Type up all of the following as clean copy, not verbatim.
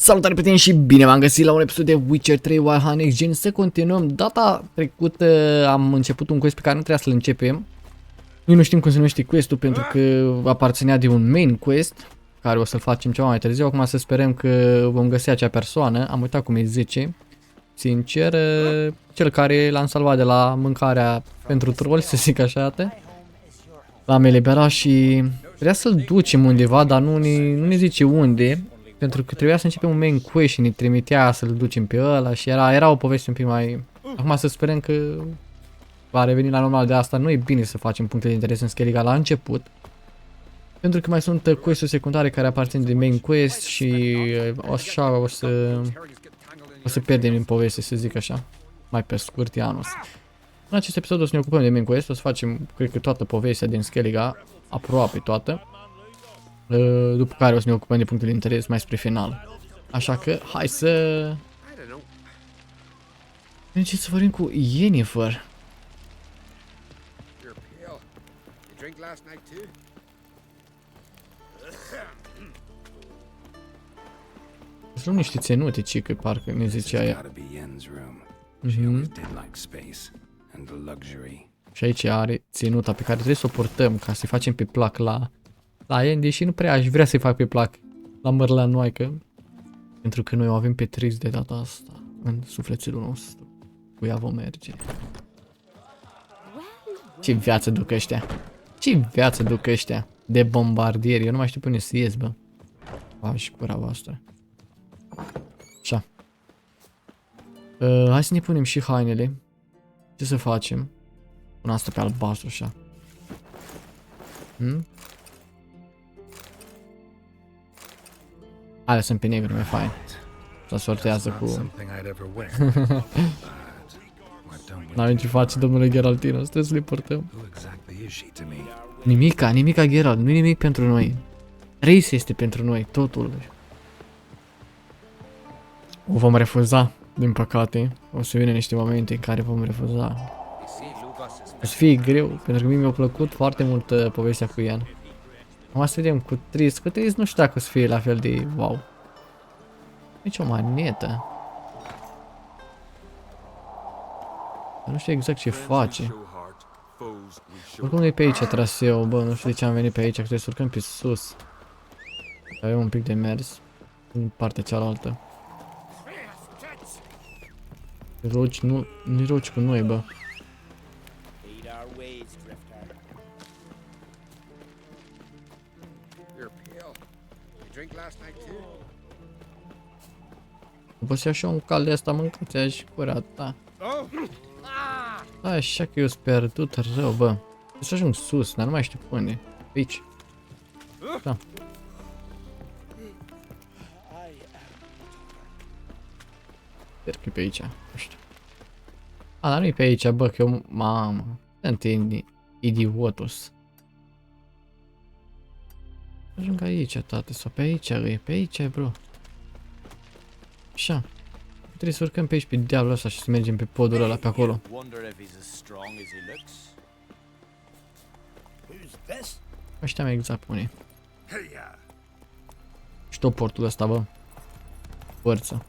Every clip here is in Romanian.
Salutare prieteni și bine v-am găsit la un episod de Witcher 3 Wild Hunt Next Gen. Să continuăm. Data trecută am început un quest pe care nu trebuia să-l începem. Noi nu știm cum se numește quest-ul pentru că aparținea de un main quest care o să-l facem ceva mai târziu. Acum să sperăm că vom găsi acea persoană. Am uitat cum e 10. Sincer, cel care l-am salvat de la mâncarea pentru troll, să zic așa, l-am eliberat și trebuia să-l ducem undeva, dar nu ne zice unde. Pentru că trebuia să începem un main quest și ne trimitea să-l ducem pe ăla și era o poveste un pic mai... Acum să sperăm că va reveni la normal. De asta nu e bine să facem puncte de interes în Skellige la început. Pentru că mai sunt quest-uri secundare care aparțin de main quest și așa o să pierdem din poveste, să zic așa. Mai pe scurt, Ianus. În acest episod o să ne ocupăm de main quest, o să facem, cred că toată povestea din Skellige, aproape toată. După care o să ne ocupăm de punctul de interes mai spre final. Așa că, hai să... Mergem să vorbim cu Yennefer. Să luăm niște țenute, cică, parcă ne zicea aia. Și aici are ținuta pe care trebuie să o purtăm ca să-i facem pe plac la Yen, deși nu prea aș vrea să-i fac pe plac la mărlanoaică. Pentru că noi o avem pe Tris de data asta în sufletul nostru. Cu ea vom merge. Ce viață duc ăștia. Ce viață duc ăștia de bombardieri. Eu nu mai știu până să ies, bă. Și cura voastră. Așa. Hai să ne punem și hainele. Ce să facem? Pun asta pe albastru, așa. Hai, lăsăm pe negru, mai fain. Să sortează cu... N-avem ce face, domnule Geraltino, trebuie să le purtăm. Nimica, Geralt, nu-i nimic pentru noi. Reis este pentru noi, totul. O vom refuza, din păcate. O să vină niște momente în care vom refuza. O să fie greu, pentru că mie mi-a plăcut foarte mult povestea cu Ian. Acum să vedem cu Tris. Cu Tris nu știu dacă o să fie la fel de wow. Aici o manetă. Nu știu exact ce face. Oricum nu e pe aici traseu, bă, nu știu de ce am venit pe aici, că trebuie să urcăm pe sus. Avem un pic de mers în partea cealaltă. Roci, nu-i roci cu noi, bă. După să iau și eu un cal de asta, mâncați aici curat, da. Așa că eu sunt pierdut rău, bă. Trebuie să ajung sus, dar nu mai știu unde. Pe aici. Da. Sper că e pe aici, nu știu. A, dar nu e pe aici, bă, că eu... Mamă. Dă-te, idiotus. Ajung aici, tată, sau pe aici, e pe aici, bro. Așa. Trebuie să urcăm pe aici pe diavolul ăsta și să mergem pe podul ăla pe acolo. Nu știam exact unde. Și tot portul ăsta, bă. Forță.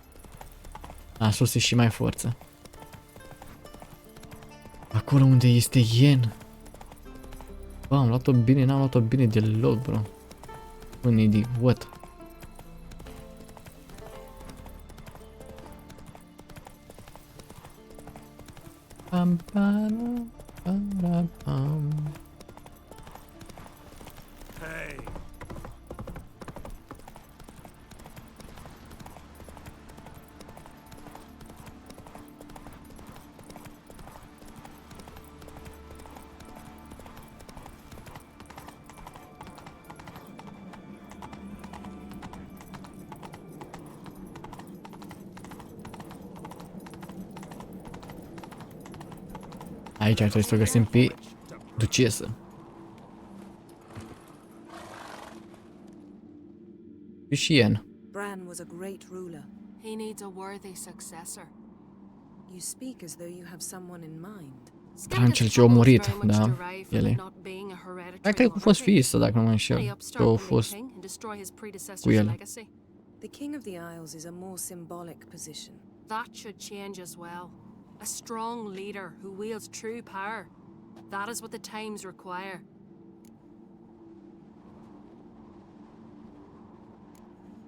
A, sus e și mai forță. Acolo unde este Yen. Bă, am luat-o bine, n-am luat-o bine deloc, bro. Un idiot. Pam, pam, pam, pam. Aici ar trebui să o găsim pe ducesă. Și Yen. Bran was a great ruler. He needs a worthy successor. You speak as though you have someone in mind. Bran cel ce a murit, da, ele. Cred că a fost fiisă, dacă nu mă înșel, că a fost cu ele. The King of the Isles is a more symbolic position. That should change as well. A strong leader who wields true power. That is what the times require.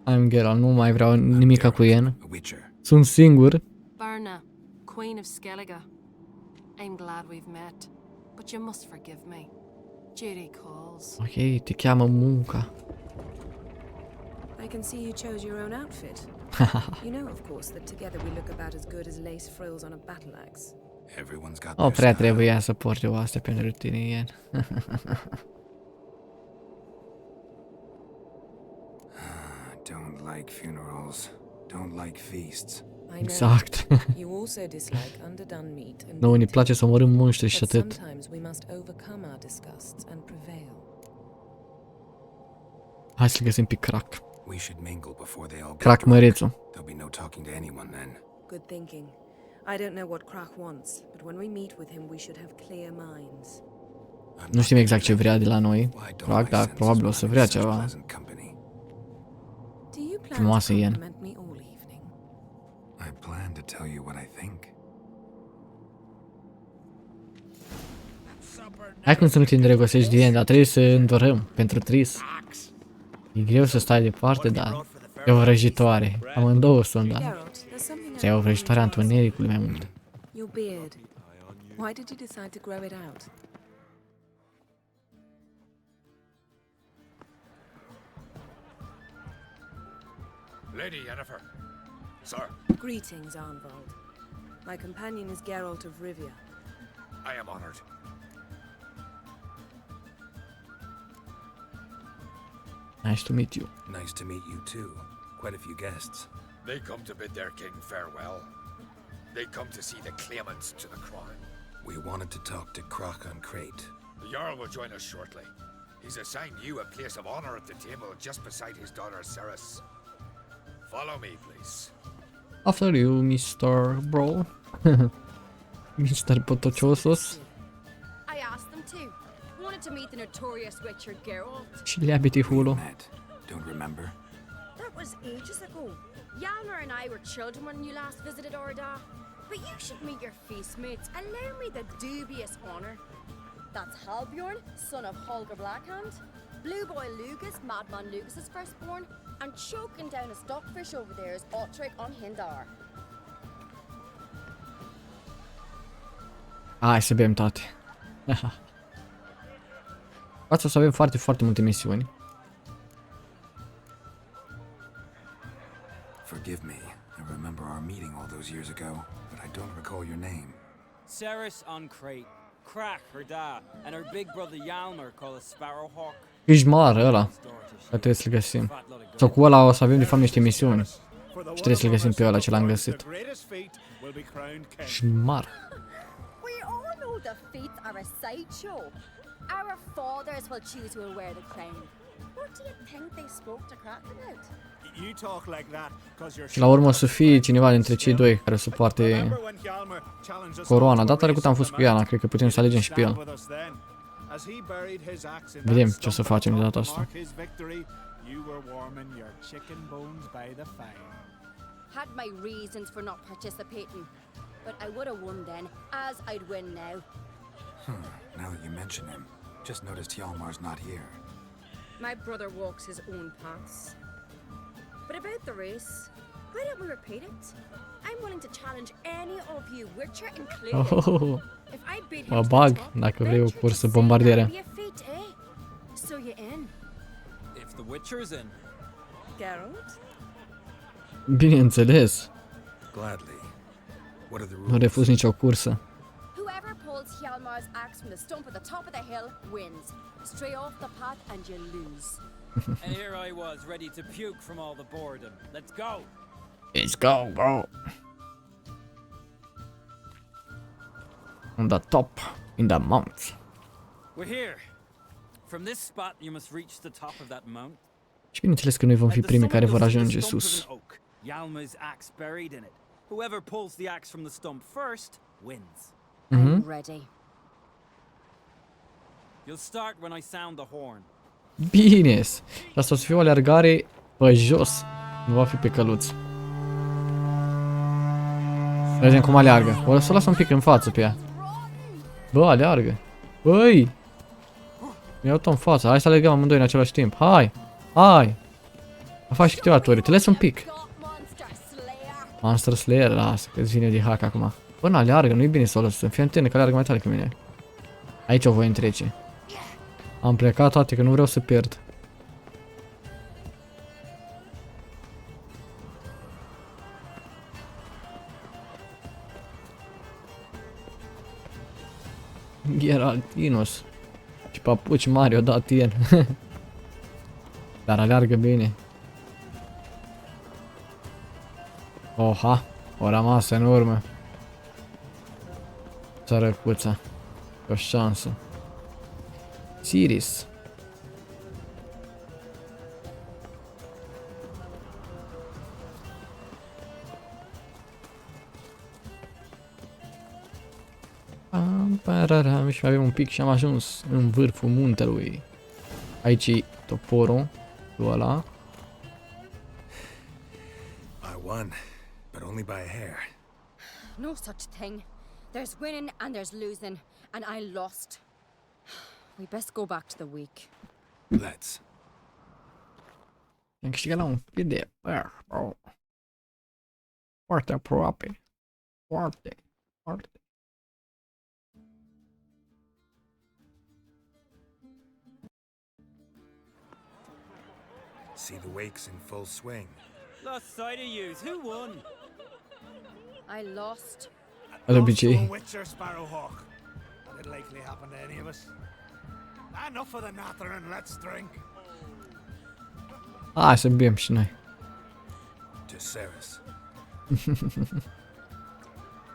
I'm Geralt, nu mai vreau nimica cu Ian. A witcher. Sunt singur. Până, Queen of Skellige. I'm glad we've met, but you must forgive me. Duty calls. Ok, te cheamă munca. I can see you chose your own outfit. You know, of course, that together we look about as good as lace frills on a battle axe. Everyone's got O, their prea style. trebuia să port eu astea pentru tine, Ian. Don't like funerals. Don't like feasts. I know. Exact. You also dislike underdone meat and Nouă ne meat, place să omorâm monștri și but atât. sometimes we must overcome our disgusts and prevail. Hai să-l găsim pe crack. We should mingle before they all get Crack drunk. mărețul. There'll be no talking to anyone then. Good thinking. I don't know what Krak wants, but when we meet with him, we should have clear minds. I'm Nu not știm exact ce complaining. vrea de la noi. Why don't Crack, my dar senses probabil o să find vrea such ceva. pleasant company? Do you plan to Frumoasă, Ian. compliment me all evening? I plan to tell you what I think. Hai cum să nu te îndrăgostești de Ian, dar trebuie să îndorăm pentru Tris. E greu să stai departe, dar e o vrăjitoare. Amândouă sunt, dar Geralt, there's something e o vrăjitoare a întunericului mai mult. Your beard. Why did you decide to grow it out? Lady Yennefer. Sir, Greetings, Arnvald. My companion is Geralt of Rivia. I am honored. Nice to meet you. Nice to meet you too. Quite a few guests. They come to bid their king farewell. They come to see the claimants to the crown. We wanted to talk to Croc on Crate. The Jarl will join us shortly. He's assigned you a place of honor at the table just beside his daughter Ceres. Follow me, please. After you, Mr. Bro. Mr. Potociosos. I asked them to. Wanted to meet the notorious witcher Geralt. Și Leabity Hulo. Met. Don't remember? That was ages ago. Yalmer and I were children when you last visited Orda. But you should meet your feast mates. Allow me the dubious honor. That's Halbjorn, son of Holger Blackhand. Blue Boy Lugas, Madman Lugas's firstborn. And choking down a stockfish over there is Otric on Hindar. Hai să bem toate. Asta o să avem foarte, foarte multe misiuni. Forgive me. I remember our meeting all those years ago, but I don't recall your name. Ceres on Crate, Crack her da, and her big brother Yalmer called a Sparrowhawk. Îjmar ăla. Trebuie să-l găsim. Sau cu ăla o să avem de fapt niște misiuni. Și trebuie să-l găsim pe ăla ce l-am găsit. Îjmar. We all know the feats are a sideshow. Our fathers will choose who will wear the crown. What do you think they spoke to Crack about? You talk like that because you're Și la urmă o să fie cineva dintre cei doi care să poarte coroana. Data trecută am fost cu Iana, cred că putem să alegem și pe el. Vedem ce o să facem de data asta. Had my reasons for not participating, but I would have won then, as I'd win now. Now that you mention him, just noticed Hjalmar's not here. My brother walks his own paths. But about the race, why don't we repeat it? I'm willing to challenge any of you, Witcher included. Oh, If I beat mă him to the bag top, dacă vrei o venture to cursă say bombardiere. that'd be a feat, eh? So you in? If the Witcher's in. Geralt? Bineînțeles, Gladly. What are the nu rules? refuz nicio cursă. Whoever pulls Hjalmar's axe from the stump at the top of the hill wins. Stray off the path and you lose. And here I was, ready to puke from all the boredom. Let's go! Let's go, bro. On the top, in the mount. We're here. From this spot, you must reach the top of that mount. Și bineînțeles că noi vom fi At the primii care summit, vor you'll see ajunge the stump sus. of an oak. Yalmer's axe buried in it. Whoever pulls the axe from the stump first wins. I'm ready. You'll start when I sound the horn. Bine. Asta o să fie o alergare pe jos. Nu va fi pe căluț. Vedem cum aleargă. O să o las un pic în față pe ea. Bă, aleargă. Băi! Mi-au tot în față. Hai să alergăm amândoi în același timp. Hai! Hai! A faci câteva ture. Te lăs un pic. Monster Slayer, lasă, că-ți vine de hack acum. Bă, aleargă, nu-i bine să o lăsăm. Fii atent că aleargă mai tare ca mine. Aici o voi întrece. Am plecat toate, că nu vreau să pierd. Geraltinos. Și papuci mari o dat el. Dar aleargă bine. Oha, o rămasă în urmă. Sărăcuța. O șansă. Siris. Pararam, și mai avem un pic și am ajuns în vârful muntelui. Aici e toporul, ăla. I won, but only by a hair. No such thing. There's winning and there's losing, and I lost. We best go back to the week. Let's. Am câștigat la un pic de... Foarte aproape. Foarte. See the wakes in full swing. Lost sight of yous. Who won? I lost. De obicei. Also a witcher, Sparrowhawk. That didn't likely happen to any of us. Enough of the nattering, let's drink. Hai să bem și noi. To Ceres.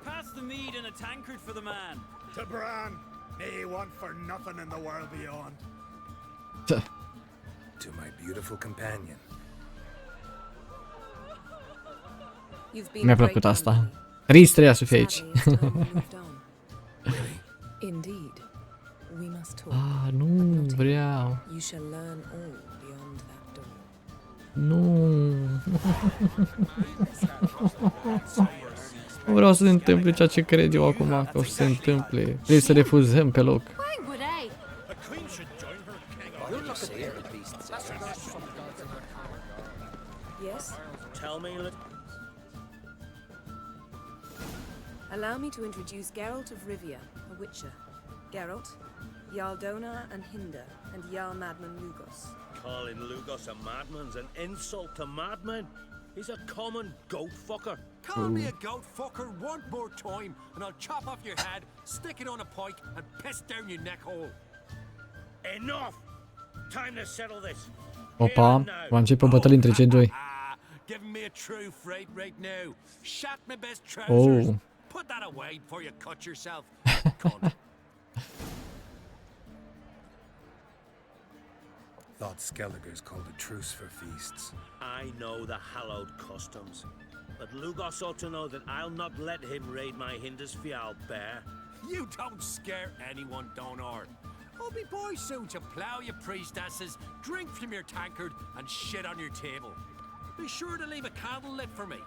Pass the mead and a tankard for the man. To Bran, may he want for nothing in the world beyond. To my beautiful companion. You've been Mi-a a great plăcut asta. company. Tris trebuia să fie aici. Sadly, it's time we moved on. Indeed, we must talk. Ah, nu But not here. vreau. You shall learn all beyond that door. Nu. Nu vreau să se întâmple ceea ce cred eu acum că o să se întâmple. Trebuie să refuzăm pe loc. Why would I? Yes? Tell me, Allow me to introduce Geralt of Rivia, a witcher. Geralt, Jarl Donar and Hinder, and Jarl Madman Lugos. Calling Lugos a madman's an insult to madmen. He's a common goat fucker. Call me a goat fucker one more time, and I'll chop off your head, stick it on a pike, and piss down your neck hole. Enough! Time to settle this. Opa, va începe o bătălie între cei doi. Giving me a true fright right now. Shat my best trousers. Oh. Put that away before you cut yourself. Cunt. Thought Skelliger's called a truce for feasts. I know the hallowed customs, but Lugos ought to know that I'll not let him raid my Hindisfial bear. You don't scare anyone, Donar. I'll be boy soon to plow your priestesses, drink from your tankard, and shit on your table. Be sure to leave a candle lit for me.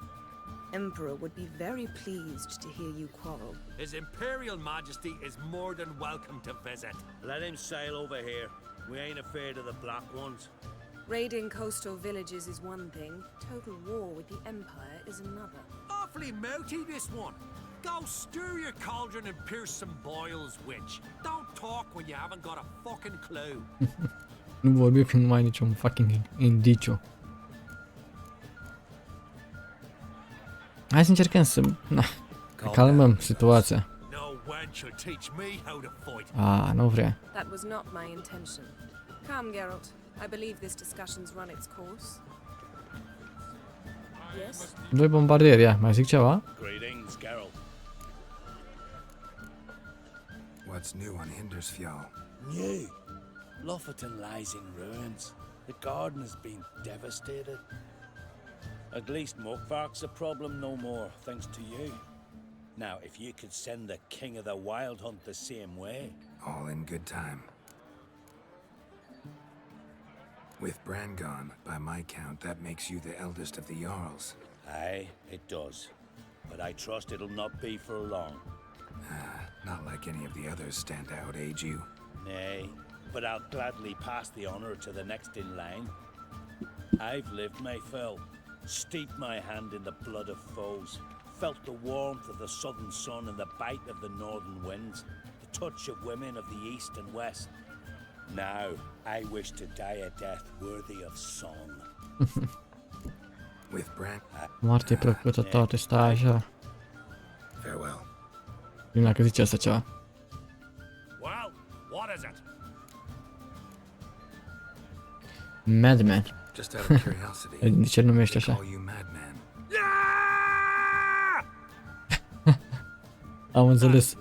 Emperor would be very pleased to hear you quarrel. His Imperial Majesty is more than welcome to visit. Let him sail over here. We ain't afraid of the black ones. Raiding coastal villages is one thing, total war with the Empire is another. Awfully mouty, this one. Go stir your cauldron and pierce some boils, witch. Don't talk when you haven't got a fucking clue. Nu vorbi când nu ai niciun fucking indiciu. Hai să încercăm să calmăm situația. No one should teach me how to fight. Ah, nu vrea. That was not my intention. Come, Geralt. I believe this discussion's run its course. Yes? Doi bombardieri, ia, mai zic ceva? Greetings, Geralt. What's new on Hindersfjall? New. Lofferton lies in ruins. The garden has been devastated. At least Muckvark's a problem no more, thanks to you. Now, if you could send the King of the Wild Hunt the same way. All in good time. With Bran gone, by my count, that makes you the eldest of the Jarls. Aye, it does. But I trust it'll not be for long. Not like any of the others stand out, age you. Nay, but I'll gladly pass the honor to the next in line. I've lived my fill, steeped my hand in the blood of foes, felt the warmth of the southern sun and the bite of the northern winds, the touch of women of the east and west. Now, I wish to die a death worthy of song. With Bran... Moarte plăcută toate, stai așa. Farewell. Nu dacă zice asta ceva. Well, what is it? Madman. Just out of curiosity. De ce îl numești așa? Call you madman. Am înțeles.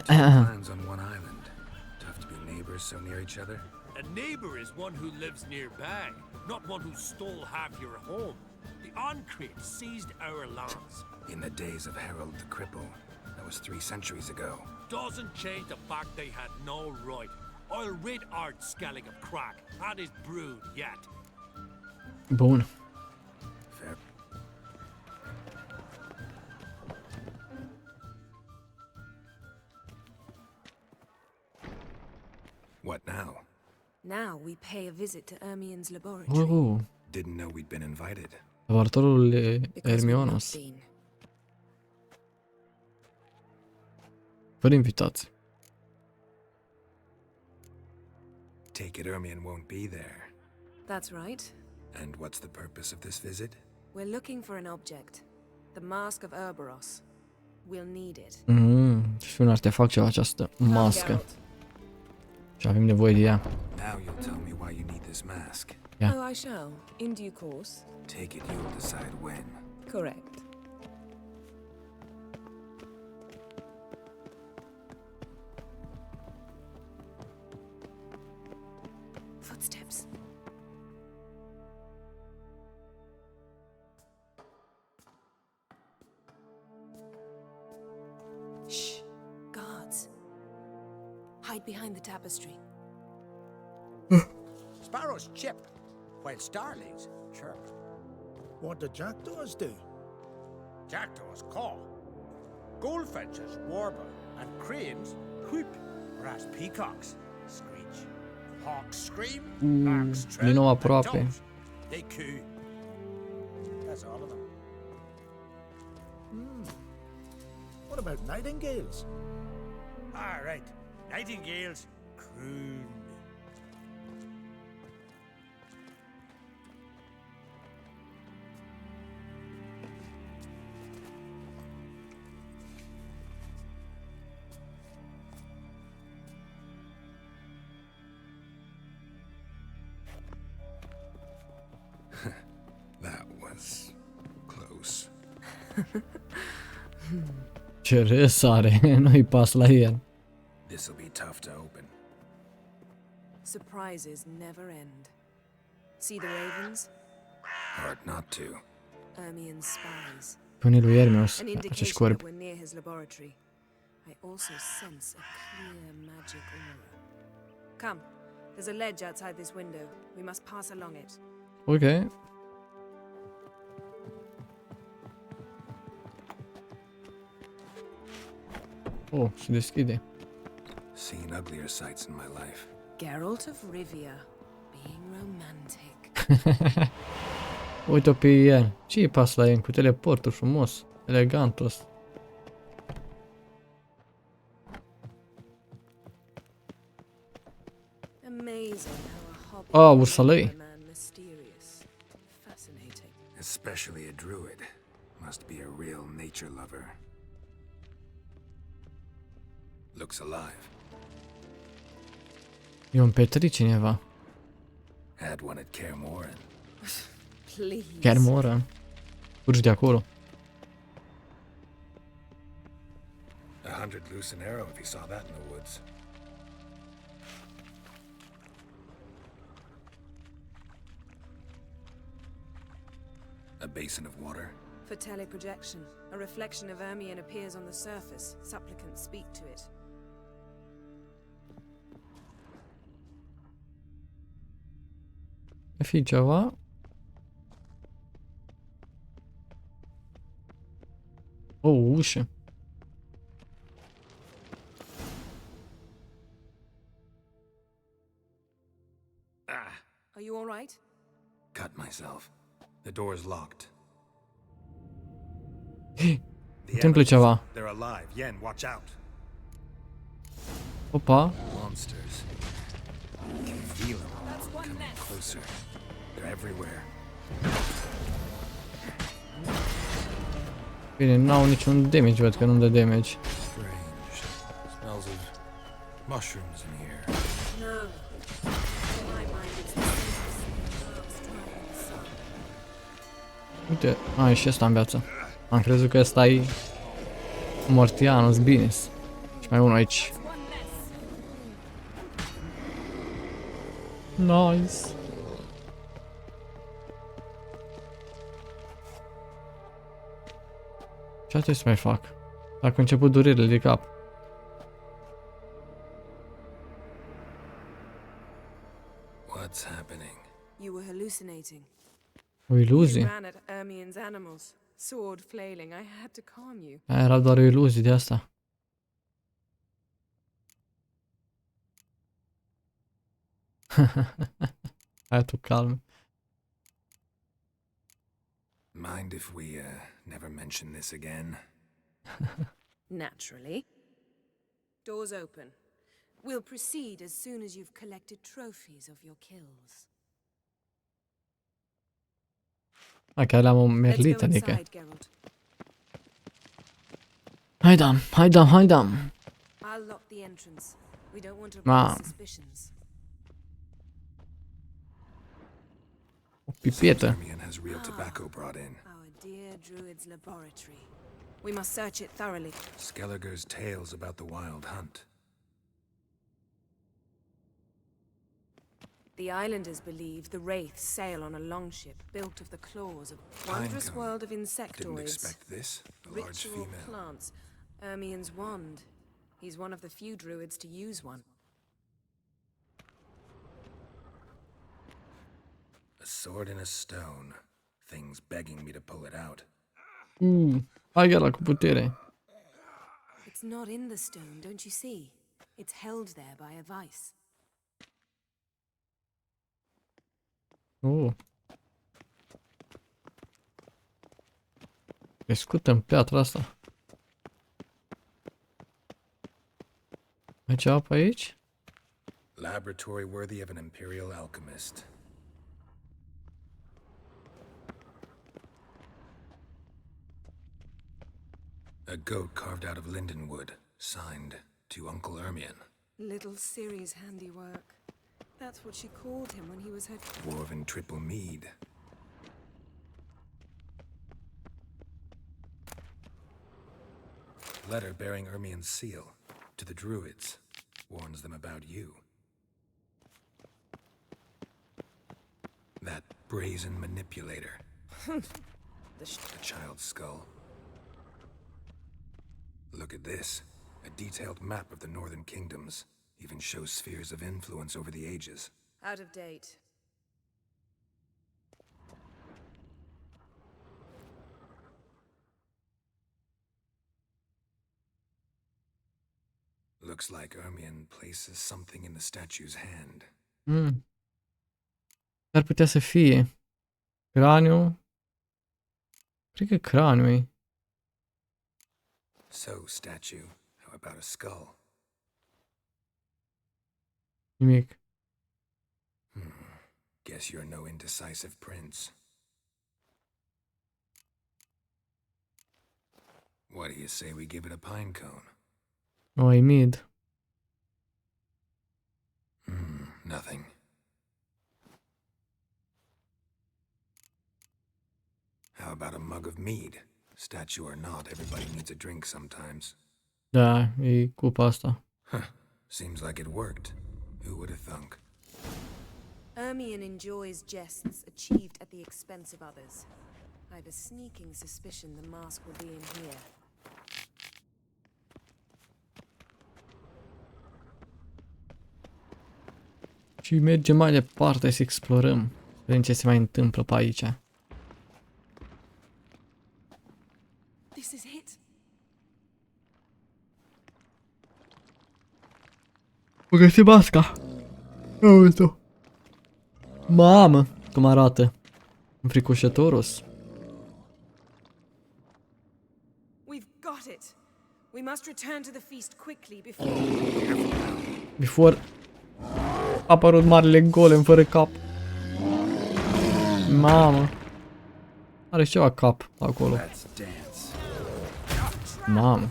Plans on one island. Tough to be neighbors so near each other. A neighbor is one who lives nearby, not one who stole half your home. The Oncrate seized our lands. In the days of Harold the Cripple. That was 3 centuries ago. Doesn't change the fact they had no right. I'll rid Art Skellig of Crack and his brood yet. Bun. Fair. What now? Now we pay a visit to Ermien's laboratory. Didn't know we'd been invited. Laboratorul Because we've not Hermionos. been. Fără invitați. Take it Ermien won't be there. That's right. And what's the purpose of this visit? We're looking for an object. The Mask of Urboros. We'll need it. Și un artefact ceva această mască. Geralt. Și avem nevoie de ea. Now you'll tell me why you need this mask. Yeah. Oh, I shall. In due course. Take it you'll decide when. Correct. Footsteps. Shh. Guards. Hide behind the tapestry. Sparrows chip, while starlings chirp. What do jackdaws do? Jackdaws caw. Goldfinches warble, and cranes whoop, whereas peacocks screech. Hawks scream, larks trill, din nou and aproape. doves, they coo. That's all of them. What about nightingales? All right, nightingales croon. That was close. Ce râs are, nu-i pas la el. This'll be tough to open. Surprises never end. See the ravens? Hard not to. Ermien's spies. Pune lui Hermios, An acești indication corpi. that we're near his laboratory. I also sense a clear magic aura. Come, there's a ledge outside this window. We must pass along it. Ok. Oh, se deschide. Seen uglier sights in my life. Geralt of Rivia, being romantic. Uite-o pe el. Ce-i pas la el? Cu teleportul frumos. Elegantos. Amazing how a hobby Ah, can ursalăi. make a man mysterious. Fascinating. Especially a druid. Must be a real nature lover. Looks alive. E un petrit cineva. Had one at Kaer Morhen. Please. Chiar moră. Urci de acolo. 100 loose an arrow if you saw that in the woods. A basin of water. For teleprojection, a reflection of Ermien appears on the surface. Supplicants speak to it. Ar fi ceva. O ușă. Are you all right? Cut myself. The door's locked. Întâmplă ceva. They're alive. Yen, watch out. Opa. Monsters. I can feel them coming closer. They're everywhere. Bine, n-au niciun damage, văd că nu-mi dă damage. Strange. Smells of mushrooms in here. No. In my mind, it's the scent of strong in the sun. Uite, ai și ăsta în viață. Am crezut că ăsta e Mortianus Bines. Și mai unul aici. Nice. Ce trebuie să mai fac? Dacă început durerile de cap. What's happening? You were hallucinating. O iluzie? You ran at Ermien's animals, sword flailing. I had to calm you. Aia era doar o iluzie de asta. Hai tu calm. Mind if we never mention this again? Naturally. Doors open. We'll proceed as soon as you've collected trophies of your kills. Hai că le-am o Let's merlit, go adică. inside, Geralt. Haidam, haidam, haidam. I'll lock the entrance. We don't want to Ma. raise suspicions. O pipietă. Ermion has real tobacco brought in. Our dear druid's laboratory. We must search it thoroughly. Skelliger's tales about the wild hunt. The islanders believe the wraiths sail on a longship built of the claws of wondrous Pinecone. world of Didn't insectoids. expect this. A large Ritual female. plants. Ermien's wand. He's one of the few druids to use one. A sword and a stone. Things begging me to pull it out. Hai gala cu putere. It's not in the stone, don't you see? It's held there by a vice. Crescută în piatra asta. Mai ceva pe aici? Laboratory worthy of an imperial alchemist. A goat carved out of linden wood, signed to Uncle Ermion. Little Ciri's handiwork. That's what she called him when he was her... Woven triple mead. Letter bearing Ermion's seal to the druids. Warns them about you. That brazen manipulator. The child's skull. Look at this. A detailed map of the northern kingdoms. Even shows spheres of influence over the ages. Out of date. Looks like Ermion places something in the statue's hand. Ar putea să fie craniu. Cred că craniu e. So, statue, how about a skull? Nimic. Guess you're no indecisive prince. What do you say we give it a pine cone? O, e mid. Nothing. How about a mug of mead? Statue or not, everybody needs a drink sometimes. Da, e cupa asta. Seems like it worked. Who would have thunk? Ermion enjoys jests achieved at the expense of others. I've a sneaking suspicion the mask will be in here. Și mergem mai departe să explorăm. Vedem ce se mai întâmplă pe aici. This is it. O găsim masca. Uite-o. Mamă, cum arată. Înfricoșătoros. We've got it. We must return to the feast quickly Before a apărut marele golem fără cap. Mamă. Are ceva cap acolo. Mamă.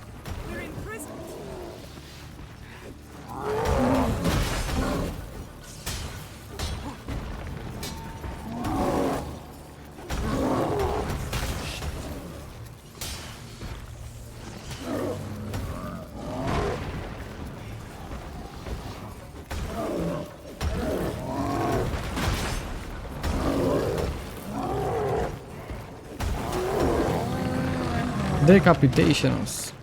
Decapitations.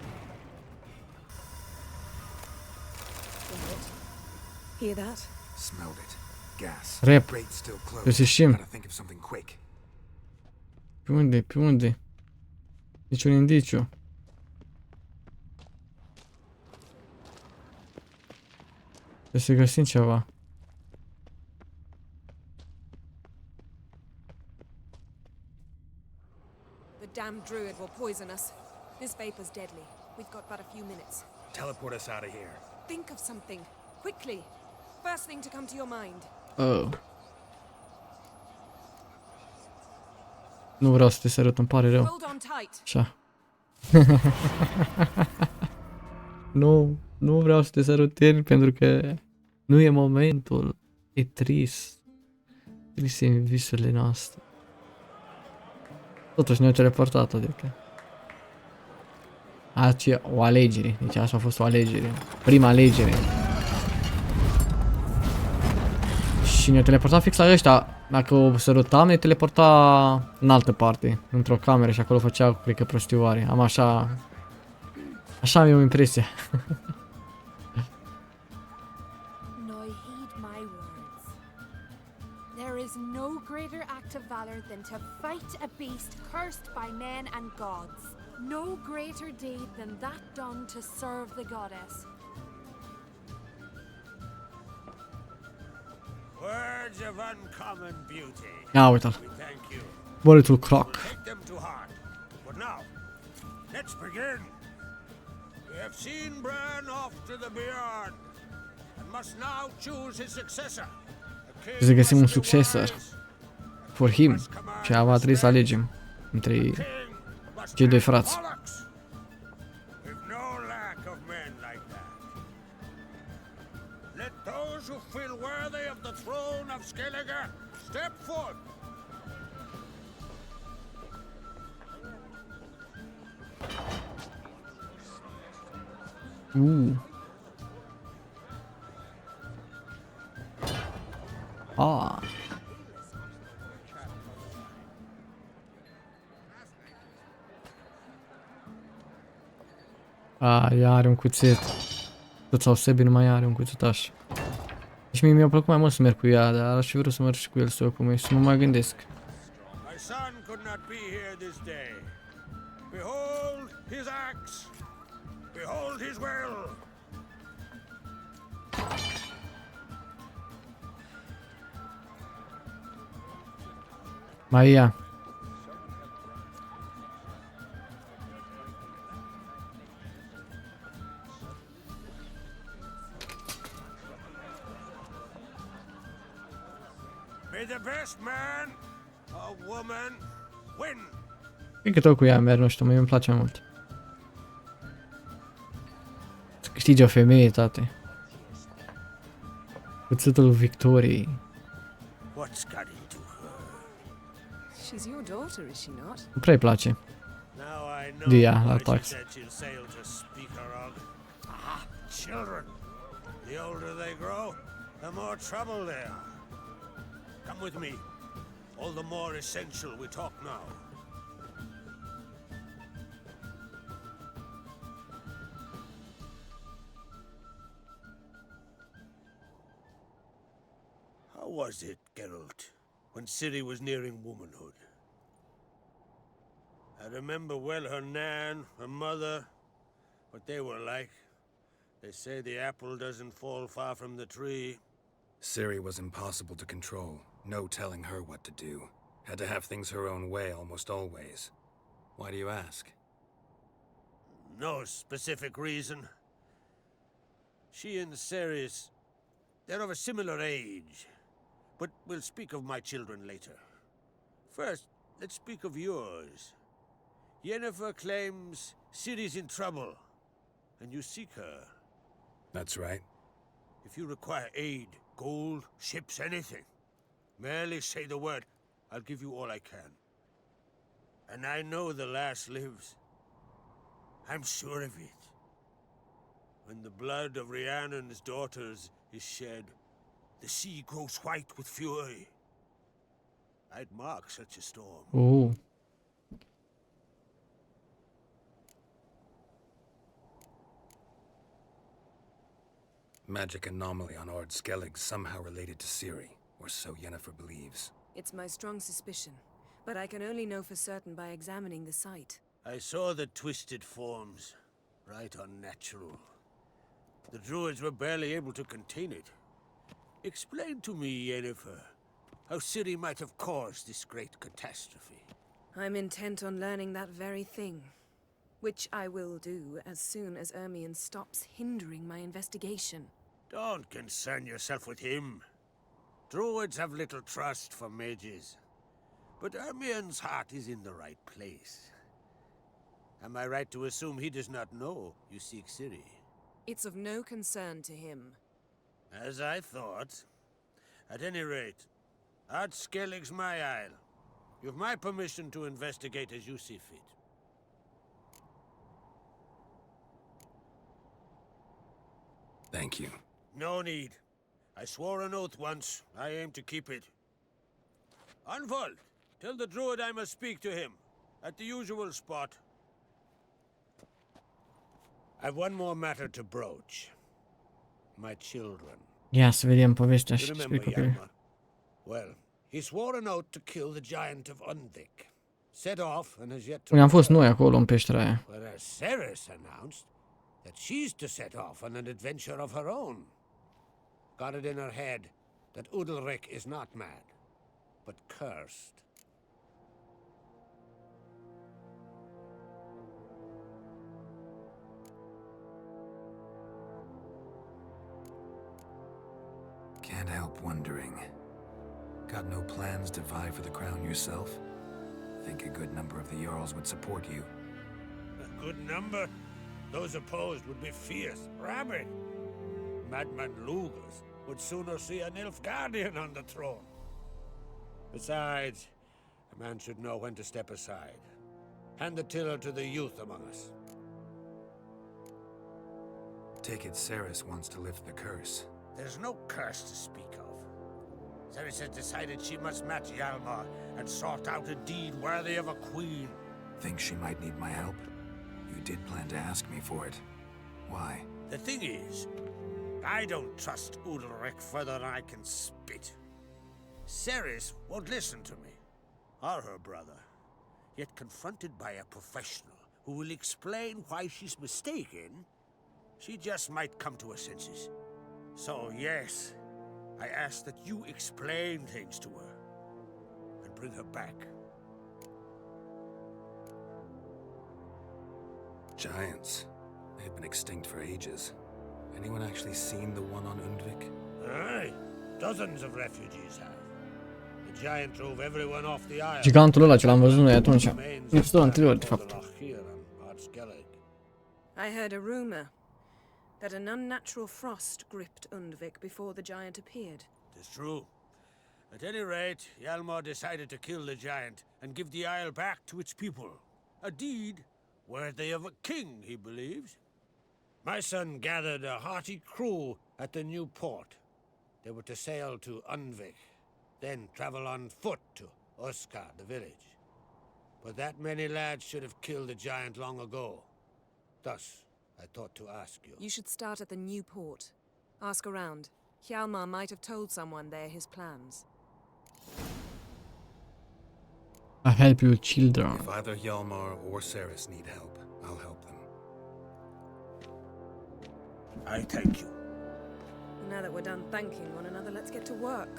Hear that? Smelled it. Gas. Rep. Rate's still close. Găsișim. Gotta think of something quick. Pe unde? Pe unde? Niciun indiciu. Trebuie să găsim ceva. The damned druid will poison us. This vapor's deadly. We've got but a few minutes. Teleport us out of here. Think of something. Quickly. First thing to come to your mind. Oh. Nu vreau să te sărut, îmi pare rău. Hold on tight. Așa. Nu vreau să te sărut ieri pentru că nu e momentul. E trist. Trist în visurile noastre. Totuși ne-au teleportat, adică. Aia o alegere. Deci asta a fost o alegere. Prima alegere. Și ne-a teleportat fix la ăștia. Dacă o sărutam, ne teleporta în altă parte. Într-o cameră și acolo făcea, cred că, prostioare. Am așa... Așa am eu impresia. Now heed my words. There is no greater act of valor than to fight a beast cursed by men and gods. No greater deed than that done to serve the goddess. Words of uncommon beauty. Ia uite-l. We thank you. Băletul croc. Take them to heart. But now, let's begin. We have seen Bran off to the beyond, and must now choose his successor. Să găsim un successor. For him. Și va trebui să alegem între cei doi frați. We've no lack of men like that. Let those who feel worthy of the throne of Skellige step forth. Ah. Ea are un cuțit. Tot sau Sebi nu mai are un cuțitaș. Deci mie mi-a plăcut mai mult să merg cu ea, dar aș fi vrut să merg și cu el să o cum e, să nu mai gândesc. My son could not be here this day. Behold his axe. Behold his will. Mai ia. May the best man or woman win. Cred că tot cu ea merg, nu știu, mie îmi place mai mult. Să câștige o femeie, tate. Cuțitul victoriei. What's got into her? She's your daughter, is she not? Nu prea-i place. Now I know Dia, la why she tax. said she'll sail to speak her of. Ah, children. The older they grow, the more trouble they are. Come with me. All the more essential we talk now. How was it, Geralt, when Ciri was nearing womanhood. I remember well her nan, her mother, what they were like. They say the apple doesn't fall far from the tree. Ciri was impossible to control. No telling her what to do. Had to have things her own way almost always. Why do you ask? No specific reason. She and Ceres, they're of a similar age. But we'll speak of my children later. First, let's speak of yours. Yennefer claims Ciri's in trouble, and you seek her. That's right. If you require aid, gold, ships, anything, merely say the word. I'll give you all I can. And I know the lass lives. I'm sure of it. When the blood of Rhiannon's daughters is shed, the sea grows white with fury. I'd mark such a storm. Oh. Magic anomaly on Ord Skellig somehow related to Ciri, or so Yennefer believes. It's my strong suspicion, but I can only know for certain by examining the site. I saw the twisted forms. Right unnatural. The druids were barely able to contain it. Explain to me, Yennefer, how Ciri might have caused this great catastrophe. I'm intent on learning that very thing, which I will do as soon as Ermion stops hindering my investigation. Don't concern yourself with him. Druids have little trust for mages. But Ermion's heart is in the right place. Am I right to assume he does not know you seek Ciri? It's of no concern to him. As I thought. At any rate, Ord Skellig's my isle. You've my permission to investigate as you see fit. Thank you. No need. I swore an oath once. I aim to keep it. Unfold. Tell the druid I must speak to him. At the usual spot. I've one more matter to broach. My children. Ia să vedem povestea You și despre remember copil. Hjalmar? Well, he swore an oath to kill the giant of Unvik. Set off and has yet to... Unde am fost noi acolo în peștera aia. Whereas Ceres announced that she's to set off on an adventure of her own. Got it in her head that Udalric is not mad, but cursed. Can't help wondering. Got no plans to vie for the crown yourself? Think a good number of the Jarls would support you. A good number? Those opposed would be fierce, rabid. Madman Lugas would sooner see an Nilfgaardian on the throne. Besides, a man should know when to step aside. Hand the tiller to the youth among us. Take it Ceres wants to lift the curse. There's no curse to speak of. Ceres has decided she must match Hjalmar and sort out a deed worthy of a queen. Think she might need my help? You did plan to ask me for it. Why? The thing is, I don't trust Udalric further than I can spit. Ceres won't listen to me, or her brother. Yet confronted by a professional who will explain why she's mistaken, she just might come to her senses. So yes, I ask that you explain things to her and bring her back. Giants. They've been extinct for ages. Anyone actually seen the one on Undvik? Aye, dozens of refugees have. The giant drove everyone off the island. Gigantul ăla ce l-am văzut noi atunci. Episodul anterior, de fapt. I heard a rumor that an unnatural frost gripped Undvik before the giant appeared. It's true. At any rate, Hjalmar decided to kill the giant and give the isle back to its people. A deed worthy of a king, he believes. My son gathered a hearty crew at the new port. They were to sail to Undvik, then travel on foot to Oskar, the village. But that many lads should have killed the giant long ago. Thus, I thought to ask you. You should start at the new port. Ask around. Hjalmar might have told someone there his plans. I help you children. If either Hjalmar or Ceres need help, I'll help them. I thank you. Now that we're done thanking one another, let's get to work.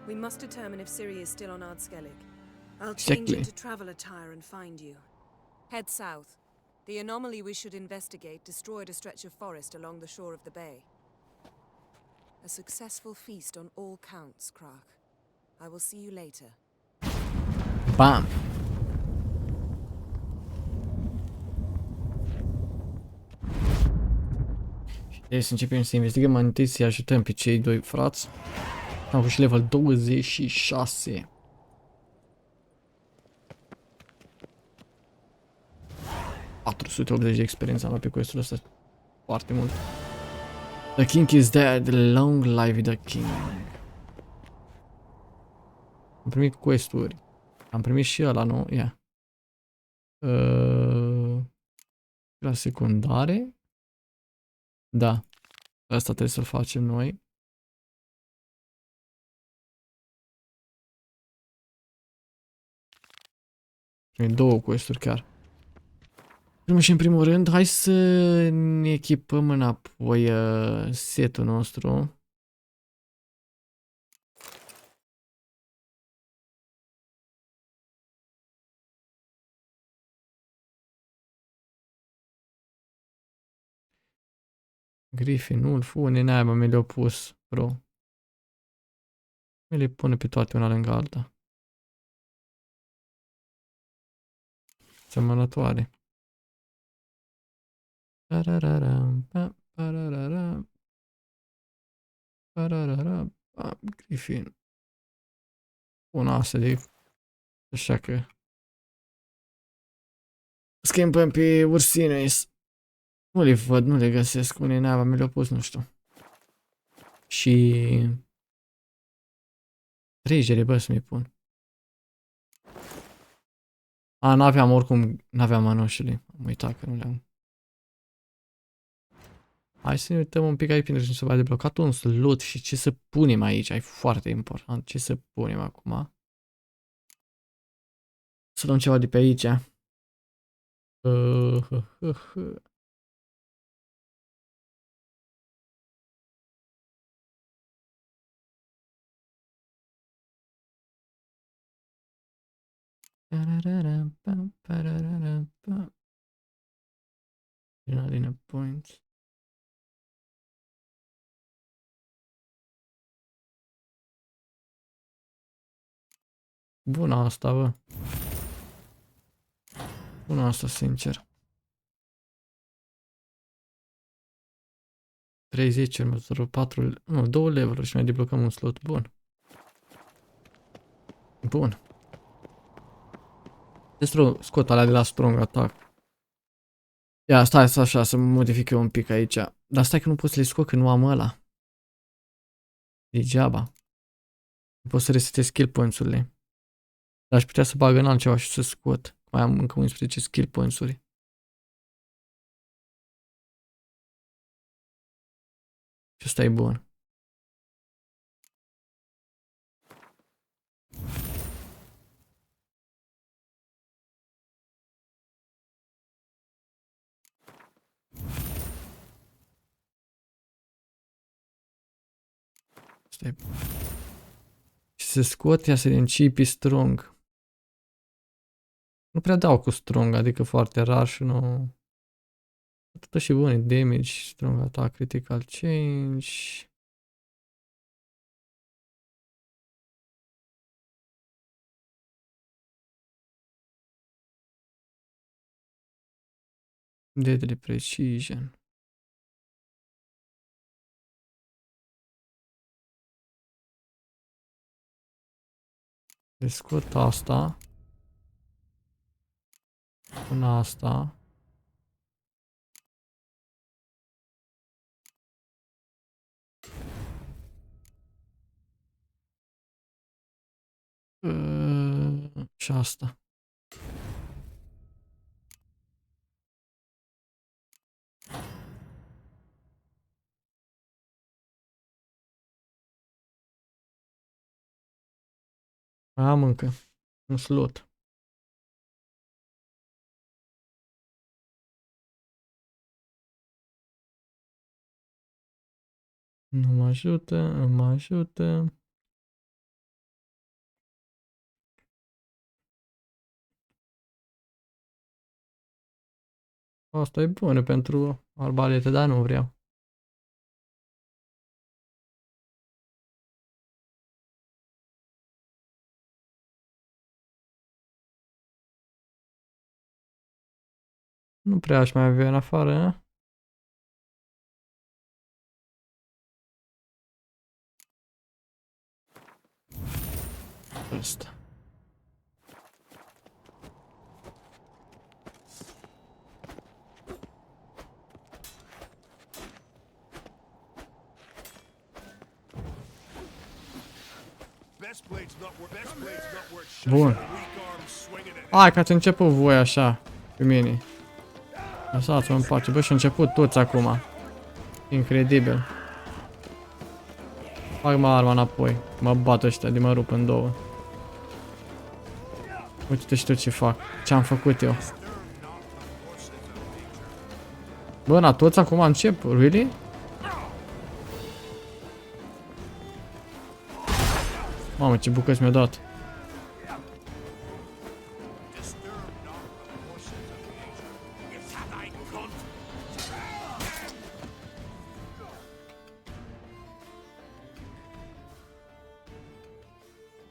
We must determine if Ciri is still on Ardskellig. I'll change Exactly. into travel attire and find you. Head south. The anomaly we should investigate destroyed a stretch of forest along the shore of the bay. A successful feast on all counts, Krach. I will see you later. Bam! Trebuie să începem să investigăm mai întâi, să-i ajutăm pe cei doi frați. Am avut și level 26. ...480 de experiență am luat pe questul ăsta. Foarte mult. The king is dead. Long live the king. Am primit questuri. Am primit și ăla, nu? Ia. La secundare. Da. Asta trebuie să-l facem noi. Primit două questuri chiar. Primul și în primul rând, hai să ne echipăm înapoi setul nostru. Griffin, Ulf, unde n-ai mă, mi le-au pus, bro. Mi le pune pe toate una lângă alta. Semănătoare. Griffin. Una asta de... Așa că... Schimbăm pe ursine. Nu le văd, nu le găsesc. Unde n-ai mă, mi le-au pus, nu știu. Și... Trigere, bă, să mi pun. A, n-aveam oricum, n-aveam mănușile. Am uitat că nu le-am. Hai să ne uităm un pic aici pentru că nu se va deblocat un slot și ce să punem aici. E foarte important. Ce să punem acum? Să luăm ceva de pe aici. Adrenaline points. Bună asta, bă. Bună asta, sincer. 30 următorul 4, nu, 2 leveluri și mai deblocăm un slot. Bun. Bun. Scot alea de la strong attack. Ia, stai așa, să modific eu un pic aici. Dar stai că nu pot să le scot, că nu am ăla. Degeaba. Nu pot să resetez skill points-urile. Dar aș putea să bag în altceva și să scot. Mai am încă 11 skill points-uri. Și ăsta e bun. Stai. Și se scot, ia să din chipi strong. Nu prea dau cu strong, adică foarte rar și nu... Tot și bune, damage, strong attack, critical change... Deadly precision. Deci scot asta. Până asta. Și asta. Am încă un slot. Nu mă ajută, nu mă ajută. Asta e bună pentru arbalete, dar nu vreau. Nu prea aș mai avea în afară, a? Asta. Bun. Hai că ați început voi așa, cu mine. Lăsați-mă în pace. Bă, și început toți acum. Incredibil. Fac-mă arma înapoi. Mă bat ăștia de mă rup în două. Uite-te și tu ce fac. Ce-am făcut eu. Bă, na, toți acum încep? Really? Mamă, ce bucăți mi-a dat.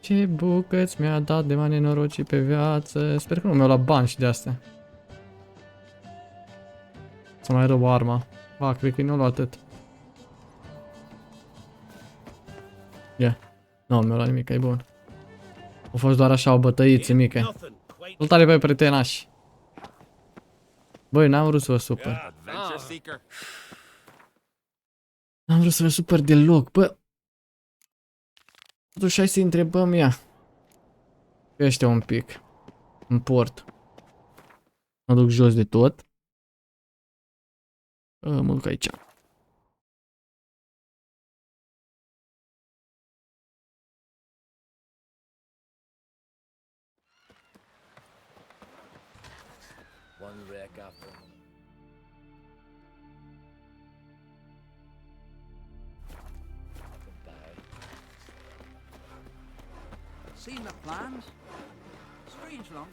Ce bucăți mi-a dat de mai nenorocii pe viață. Sper că nu mi-au luat bani și de astea. Să mai rău arma. Ba, cred că nu luat atât. Ia. Nu, mi-a luat nimic, e bun. A fost doar așa o bătăiță mică. Salutare, băi, prietenași. Băi, n-am vrut să vă supăr. N-am vrut să vă supăr deloc, bă. Totuși, hai să-i întrebăm ea. Pe ăștia un pic. În port. Mă duc jos de tot. Mă duc aici. Seen the plans? Strange long.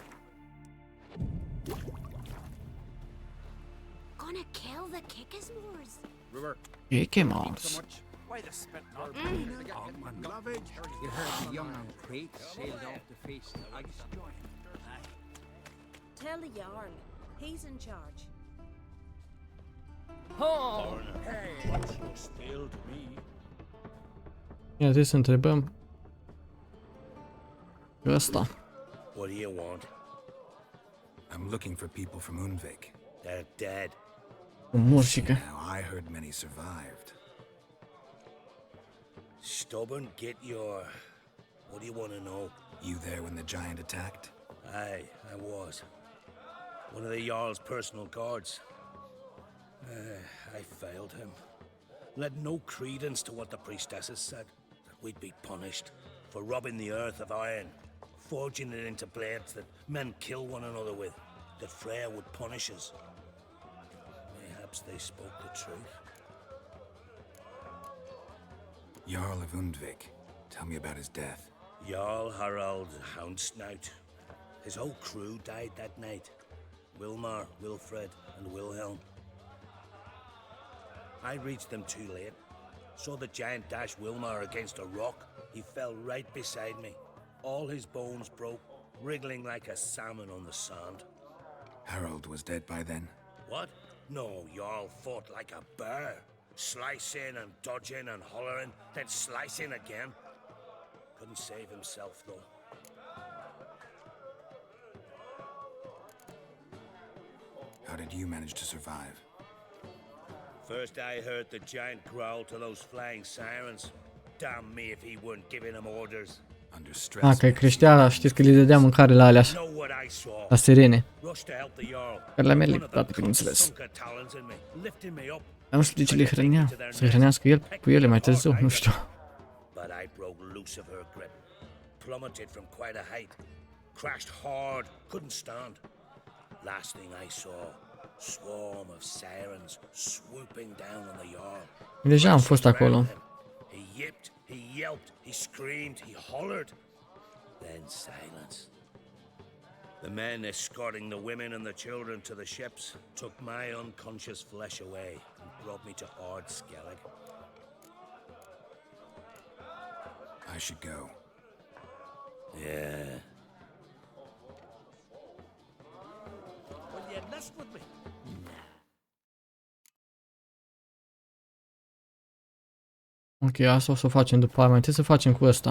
Gonna kill the Kickismores. River. Kickismores. Why the spit not? You heard the young and crate sailed off to face the ice giant. Tell the yarn. He's in charge. Oh! Hey, what's your stale to me? Ia trebuie să întrebăm. Ăsta. What do you want? I'm looking for people from Undvik. They're dead. Morșică. Now, I heard many survived. Stubborn, get your... What do you want to know? You there when the giant attacked? Aye, I was. One of the Jarl's personal guards. I failed him. Led no credence to what the priestesses said. That we'd be punished for robbing the earth of iron, forging it into blades that men kill one another with. That Freya would punish us. Perhaps they spoke the truth. Jarl of Undvik. Tell me about his death. Jarl Harald Houndsnout. His whole crew died that night. Wilmar, Wilfred, and Wilhelm. I reached them too late. Saw the giant dash Wilmar against a rock. He fell right beside me. All his bones broke, wriggling like a salmon on the sand. Harold was dead by then? What? No, Jarl fought like a bear. Slicing and dodging and hollering, then slicing again. Couldn't save himself, though. How did you manage to survive? First I heard the giant growl to those flying sirens. Damn me if he weren't giving them orders. Under stress. Că creștea, știți că le dădea mâncare la alea, la sirene. Care le-a liptat, bineînțeles. Dar nu știu de ce le hrănea. Să hrănească el cu ele mai târziu, nu știu. But I broke loose of her grip. Plummeted from quite a height. Crashed hard, couldn't stand. Last thing I saw, swarm of sirens swooping down on the Jarl. Deja am fost acolo. He yipped, he yelped, he screamed, he hollered. Then silence. The men escorting the women and the children to the ships took my unconscious flesh away and brought me to Ord Skellig. I should go. Yeah. Will you list with me? Ok, asta o să o facem după aia. Mai trebuie să facem cu ăsta.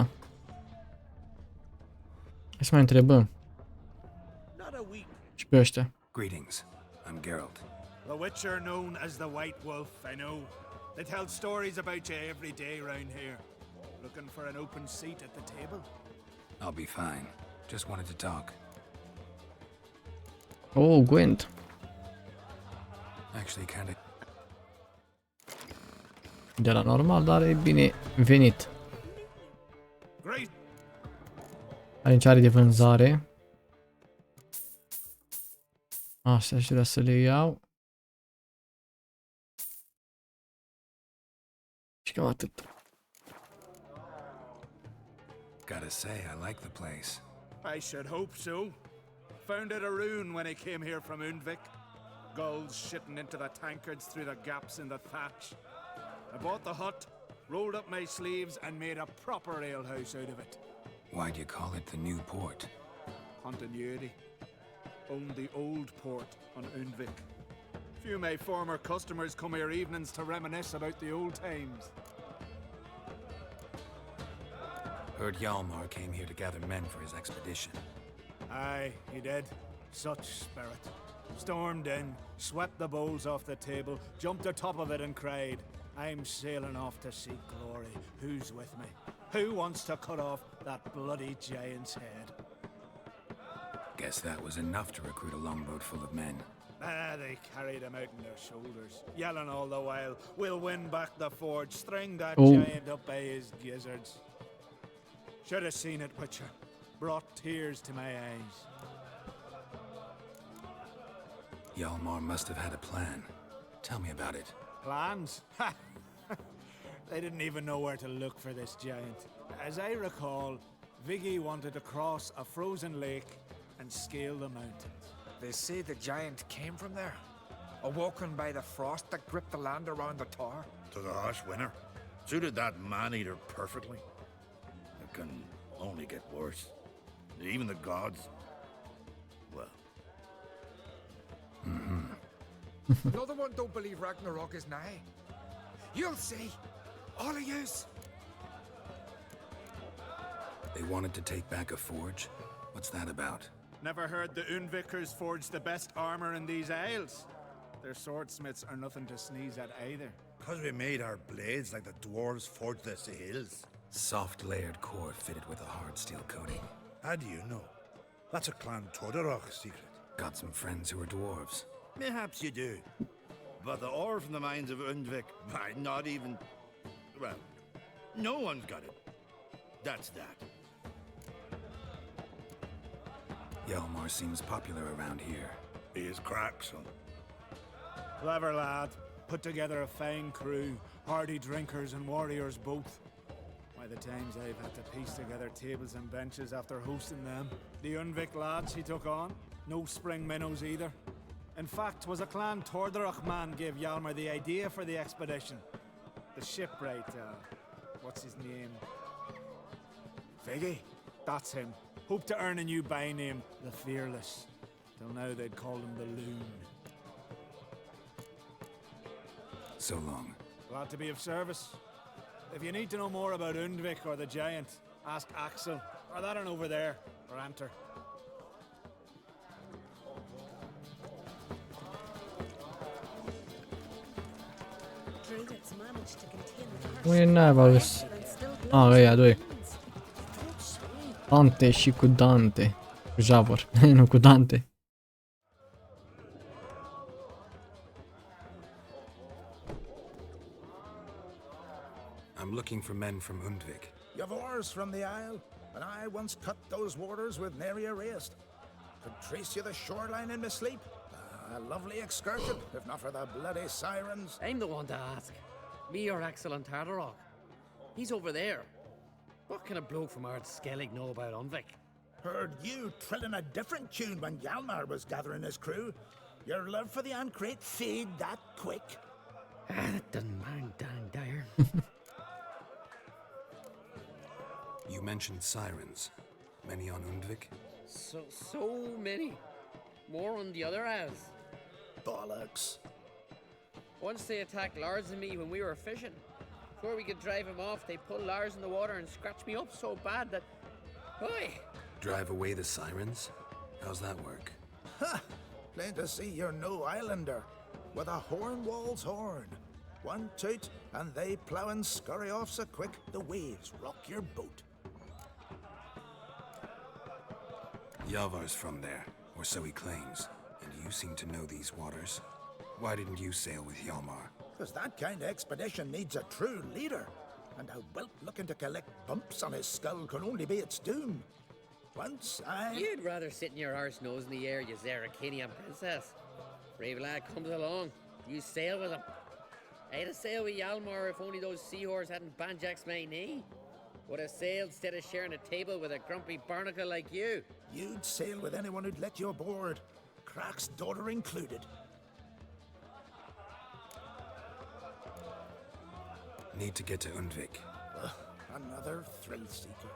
Hai să mai întrebăm. Și pe ăștia. Greetings. I'm Geralt. The Witcher known as the White Wolf, I know. They tell stories about you every day round here. Looking for an open seat at the table? I'll be fine. Just wanted to talk. Oh, Gwent. Actually, kinda. De la normal, dar e bine venit. Aici are de vânzare. Astea aș vrea să le iau. Și cam atât. Gotta say, I like the place. I should hope so. Found it a rune when I came here from Undvik. Gulls shitting into the tankards through the gaps in the thatch. I bought the hut, rolled up my sleeves and made a proper alehouse out of it. Why'd you call it the new port? Continuity. Owned the old port on Undvik. Few of my former customers come here evenings to reminisce about the old times. Heard Hjalmar came here to gather men for his expedition. Aye, he did. Such spirit. Stormed in, swept the bowls off the table, jumped atop of it and cried, I'm sailing off to seek glory. Who's with me? Who wants to cut off that bloody giant's head? Guess that was enough to recruit a longboat full of men. They carried him out on their shoulders, yelling all the while, we'll win back the forge, string that giant up by his gizzards. Should have seen it, Witcher. Brought tears to my eyes. Hjalmar must have had a plan. Tell me about it. Plans? Ha! They didn't even know where to look for this giant. As I recall, Viggy wanted to cross a frozen lake and scale the mountains. They say the giant came from there, awoken by the frost that gripped the land around the tower. To the harsh winter. Suited that man-eater perfectly. It can only get worse. Even the gods, well. Another one don't believe Ragnarok is nigh. You'll see, all of yous. They wanted to take back a forge? What's that about? Never heard the Undvikers forge the best armor in these isles. Their swordsmiths are nothing to sneeze at either. Because we made our blades like the dwarves forged their sails. Soft layered core fitted with a hard steel coating. How do you know? That's a Clan Todorok secret. Got some friends who are dwarves. Mayhaps you do. But the ore from the mines of Undvik, not even... Well, no one's got it. That's that. Hjalmar seems popular around here. He is crack, son. Clever lad. Put together a fine crew. Hardy drinkers and warriors both. By the times I've had to piece together tables and benches after hosting them. The Undvik lads he took on. No spring minnows either. In fact, was a Clan Tordorok man gave Hjalmar the idea for the expedition. The shipwright, what's his name? Viggy? That's him. Hoped to earn a new by-name, the Fearless. Till now they'd call him the Loon. So long. Glad to be of service. If you need to know more about Undvik or the Giant, ask Axel, or that one over there, or Anter. Unde n-ai ales? Ăia doi. Dante și cu Dante. Cu Javor, nu cu Dante. I'm looking for men from Undvik. You've oars from the isle, and I once cut those waters with nary a rest. Could trace you the shoreline in my sleep. A lovely excursion, if not for the bloody sirens. I'm the one to ask. Me, your excellent Tartarok. He's over there. What can a bloke from Ard Skellig know about Unvik? Heard you trilling a different tune when Hjalmar was gathering his crew. Your love for the Ancrate fade that quick. That doesn't mind Dan Dyer. You mentioned sirens. Many on Undvik? So many. More on the other as. Bollocks. Once they attacked Lars and me when we were fishing. Before we could drive him off, they pulled Lars in the water and scratched me up so bad that... Oi! Drive away the sirens? How's that work? Ha! Plain to see you're no islander. With a horn wall's horn. One toot, and they plough and scurry off so quick the waves rock your boat. Yavar's from there, or so he claims, and you seem to know these waters. Why didn't you sail with Hjalmar? Because that kind of expedition needs a true leader, and a whelp looking to collect bumps on his skull can only be its doom. Once I... You'd rather sit in your arse nose in the air, you Zarakinian princess. Brave lad comes along, you sail with him. I'd have sailed with Hjalmar if only those seahorses hadn't banjaxed my knee. Would have sailed instead of sharing a table with a grumpy barnacle like you. You'd sail with anyone who'd let you aboard, Crack's daughter included. Need to get to Undvik. Another thrill-seeker.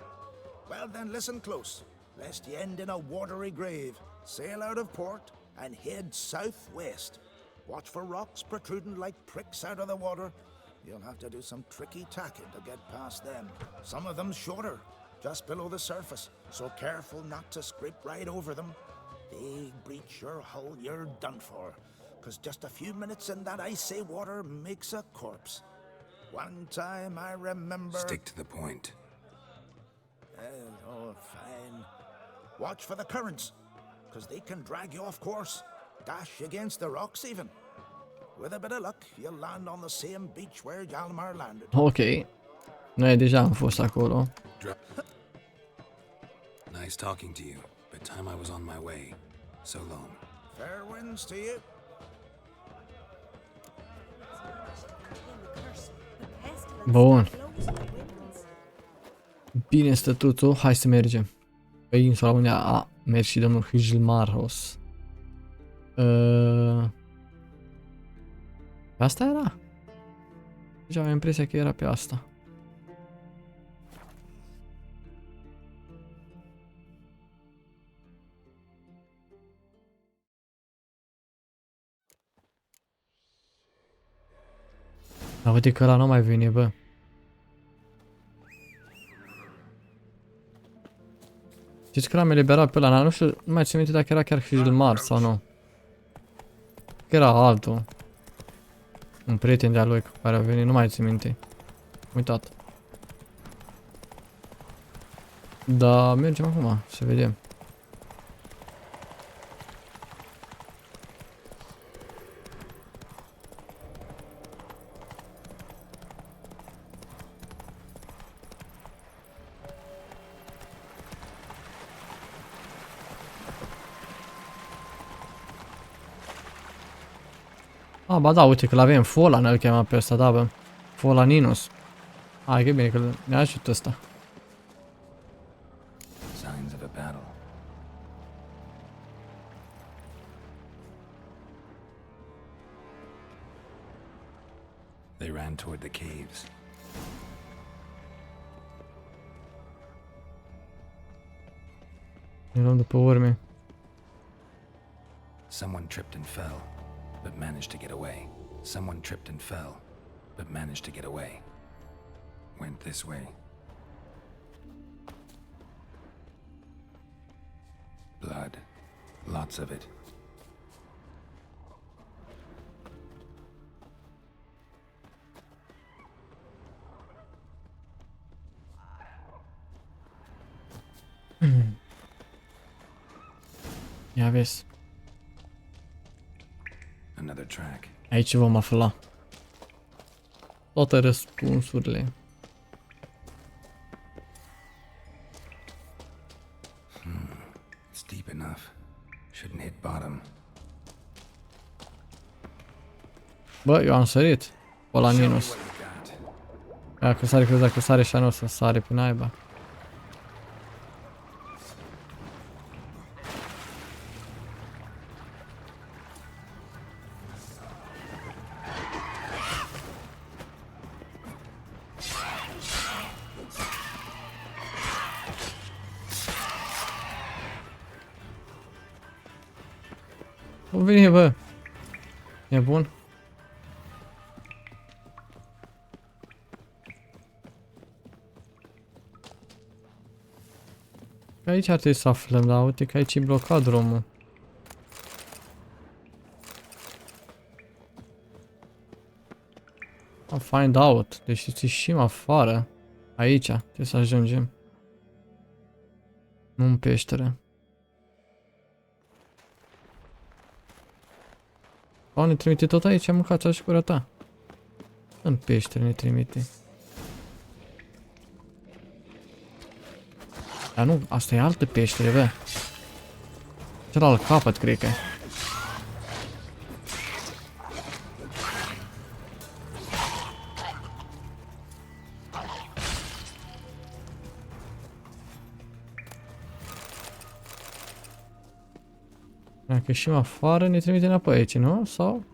Well then, listen close, lest you end in a watery grave. Sail out of port and head southwest. Watch for rocks protruding like pricks out of the water. You'll have to do some tricky tacking to get past them. Some of them shorter, just below the surface, so careful not to scrape right over them. They breach your hull, you're done for, because just a few minutes in that icy water makes a corpse. One time I remember... Stick to the point. Oh, fine. Watch for the currents, because they can drag you off course, dash against the rocks even. With a bit of luck, you'll land on the same beach where Hjalmar landed. Ok. Noi deja am fost acolo. Nice talking to you, but time I was on my way. So long. Fair winds to you. Bun. Bine stătuțul, hai să mergem. Pe insula unde a mers și domnul Hjalmaros. Asta era? Deja am impresia că era pe asta. Dar uite că ăla nu mai vine, bă. Știți că l-am eliberat pe ăla, dar nu știu, nu mai țin minte dacă era chiar Hjalmar sau nu. Că era altul. Un prieten de-a lui cu care a venit, nu mai țin minte. Uitat. Da, mergem acum, să vedem. Ah, ba da, uite că l-avem Folan, îl chema pe ăsta, da, bă. Folaninus. Hai, că bine că ne ajută ăsta. Signs of a battle. They ran toward the caves. Ne luăm după urme. Someone tripped and fell, but managed to get away. Someone tripped and fell, but managed to get away. Went this way. Blood. Lots of it. Ia vezi. Another track. Aici vom afla toate răspunsurile. It's deep enough. Shouldn't hit bottom. Bă, eu am sărit. O la minus. Dacă sare, crezi, dacă sare și anul o să sare pe naiba. O vine, bă. E bun. Aici ar trebui să aflăm, dar uite că aici e blocat drumul. Find out. Deci ieșim afară. Aici trebuie să ajungem. Nu în peșteră. O, ne trimite tot aici, am mâncat și gura ta. În peșteră ne trimite. Dar nu, asta e altă peștere, bă. Celălalt capăt, cred că. Dacă ieșim afară, ne trimite înapoi aici, nu? Sau?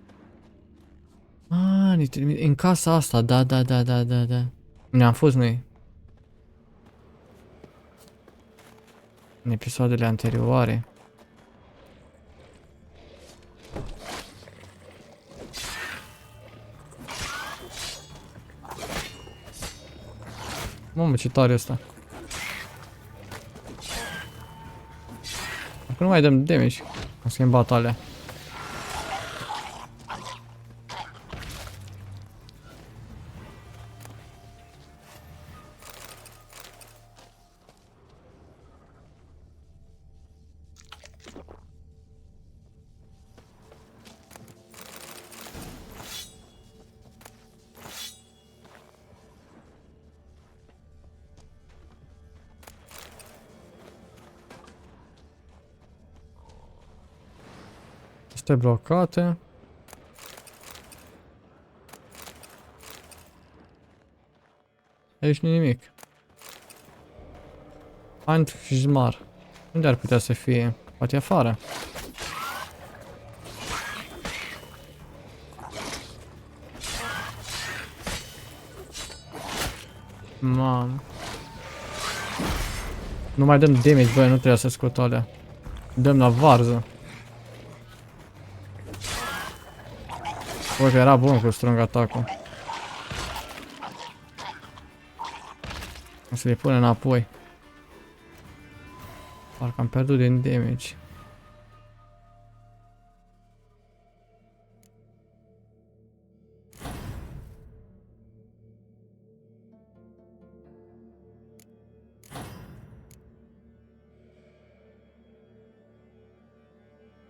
Ne trimite în casa asta, da. Ne-am fost noi. În episoadele anterioare. Mamă, ce tare ăsta. Acum nu mai dăm damage. Am schimbat alea. Este blocate. Aici nu nimic. Antjmar. Unde ar putea să fie? Poate afară. Mamă. Nu mai dăm damage, băi, nu trebuie să scot alea. Dăm la varză. Bă, că era bun cu strong attack-ul. O să le pun înapoi. Parcă am pierdut din damage.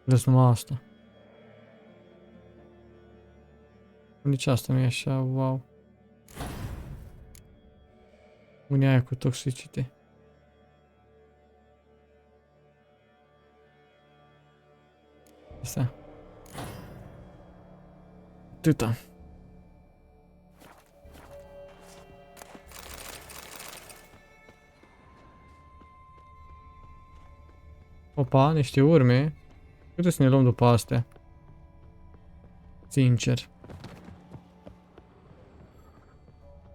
Vezi numai asta. Nici asta nu e așa, wow. Unii aia cu toxicite. Asta. Atâta. Opa, niște urme. Cât să ne luăm după astea? Sincer.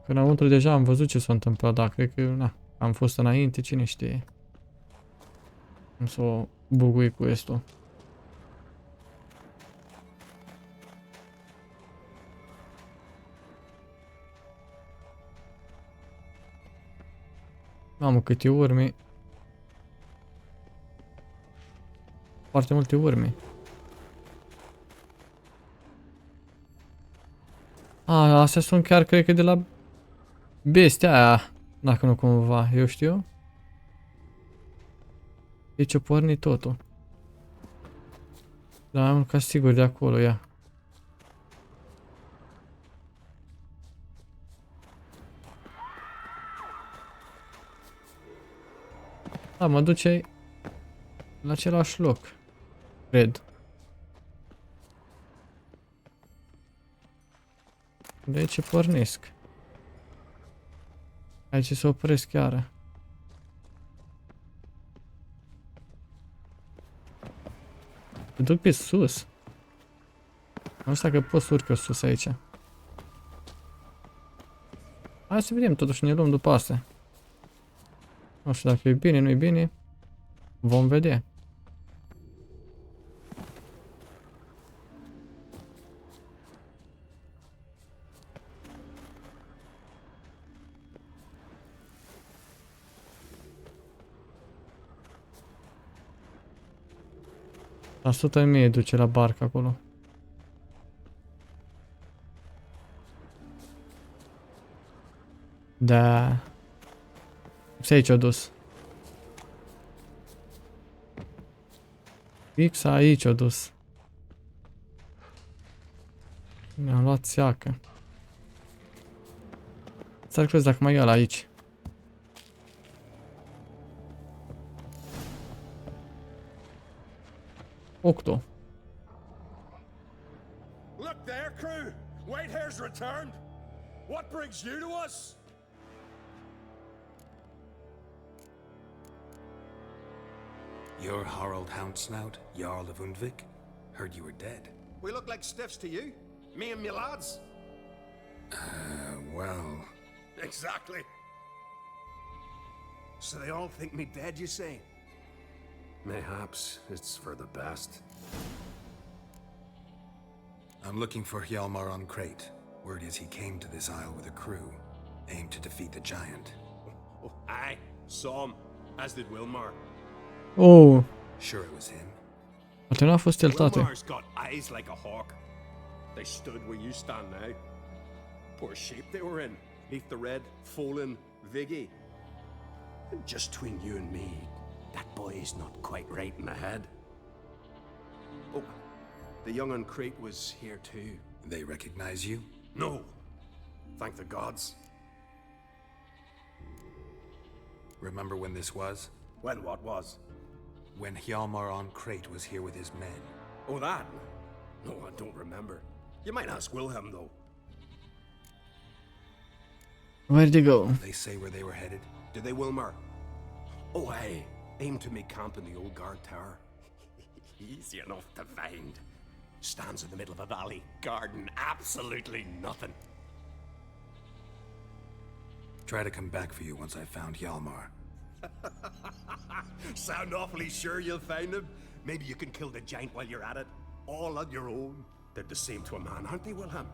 Că înăuntru deja am văzut ce s-a întâmplat, dar cred că, na, am fost înainte, cine știe. Am să o bugui cu estul. Mamă, câte urme. Foarte multe urme. Astea sunt chiar, cred că, de la bestia aia, dacă nu cumva, eu știu. Deci o porni totul. Dar am ca sigur de acolo, ia. Da, mă duce la același loc, cred. De aici pornesc. Aici se opresc chiar. Te duc pe sus. Nu știu dacă pot să urc eu sus aici. Hai să vedem, totuși ne luăm după astea. Nu știu dacă e bine, nu e bine. Vom vedea. La 100.000 duce la barcă acolo. Da. Fix aici o dus. Fix aici o dus. Ne-am luat țeacă. S-ar crezi dacă mai e ăla aici. Octo. Look there, crew! Whitehair's returned! What brings you to us? You're Harald Houndsnout, Jarl of Undvik? Heard you were dead. We look like stiffs to you? Me and me lads? Well... Exactly. So they all think me dead, you say? Mayhaps it's for the best. I'm looking for Hjalmar on Crate. Word is he came to this isle with a crew, aimed to defeat the giant. Oh, aye, saw him, as did Wilmar. Oh. Sure it was him. Poate nu a fost el, tate. Wilmar's got eyes like a hawk. They stood where you stand now. Poor shape they were in, neath the red, Folin, Viggy. And just between you and me, that boy's not quite right in the head. Oh, the young on Crate was here too. They recognize you? No. Thank the gods. Remember when this was? When what was? When Hjalmar on Crate was here with his men. Oh, that? No, I don't remember. You might ask Wilhelm, though. Where'd they go? They say where they were headed? Did they, Wilmar? Oh, aye. Aim to make camp in the old guard tower. Easy enough to find. Stands in the middle of a valley, garden absolutely nothing. Try to come back for you once I found Hjalmar. Sound awfully sure you'll find him? Maybe you can kill the giant while you're at it. All on your own. They're the same to a man, aren't they, Wilhelm?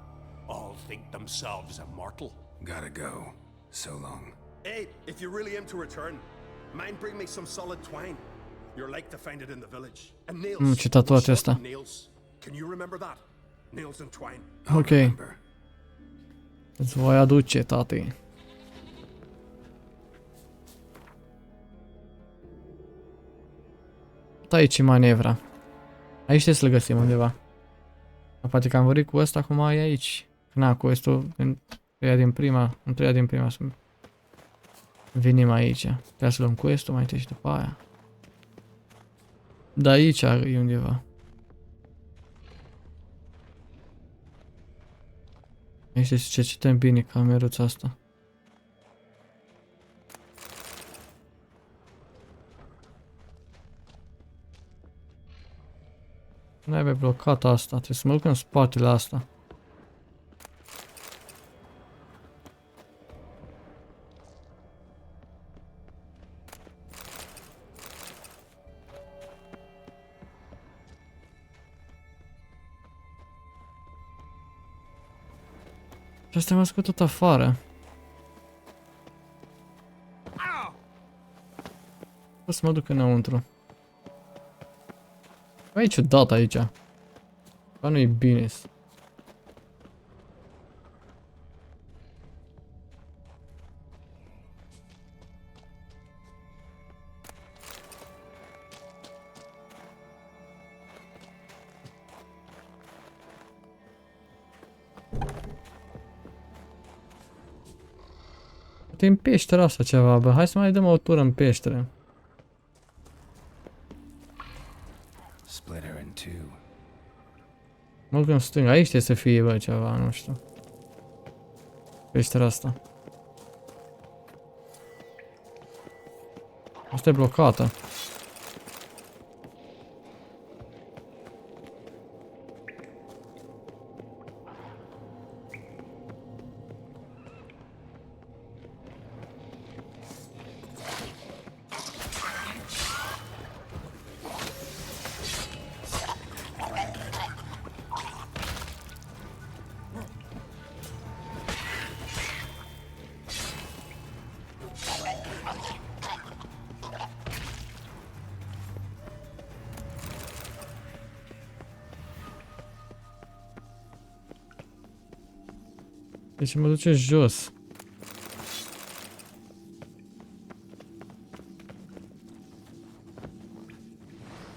All think themselves immortal. Gotta go. So long. Hey, if you really aim to return, mind bring me some solid twine. You're like to find it in the village. And nails. Ce tatuaje asta. Nails. Can you remember that? Nails and twine. Ok. Îți voi aduce, tati. Aici e manevra. Aici trebuie să-l găsim undeva. Poate că am vorbit cu ăsta, acum e aici. Na, cu ăsta, în treia din prima să venim aici. Trebuie să luăm cu ăsta mai întâi și după aia. Da, aici e undeva. Aici trebuie să cercetăm bine cameruța asta. Nu ai blocat asta, trebuie să mă duc în spatele asta. Și asta m-a scos tot afară. O să mă duc înăuntru. Băi, e ciudat aici. Bă, nu-i bine. Poate în peștera asta ceva, bă. Hai să mai dăm o tură în peșteră. Mă duc în stânga, aici trebuie să fie, bă, ceva, nu știu. Peștera asta. Asta e blocată. Deci mă duce jos.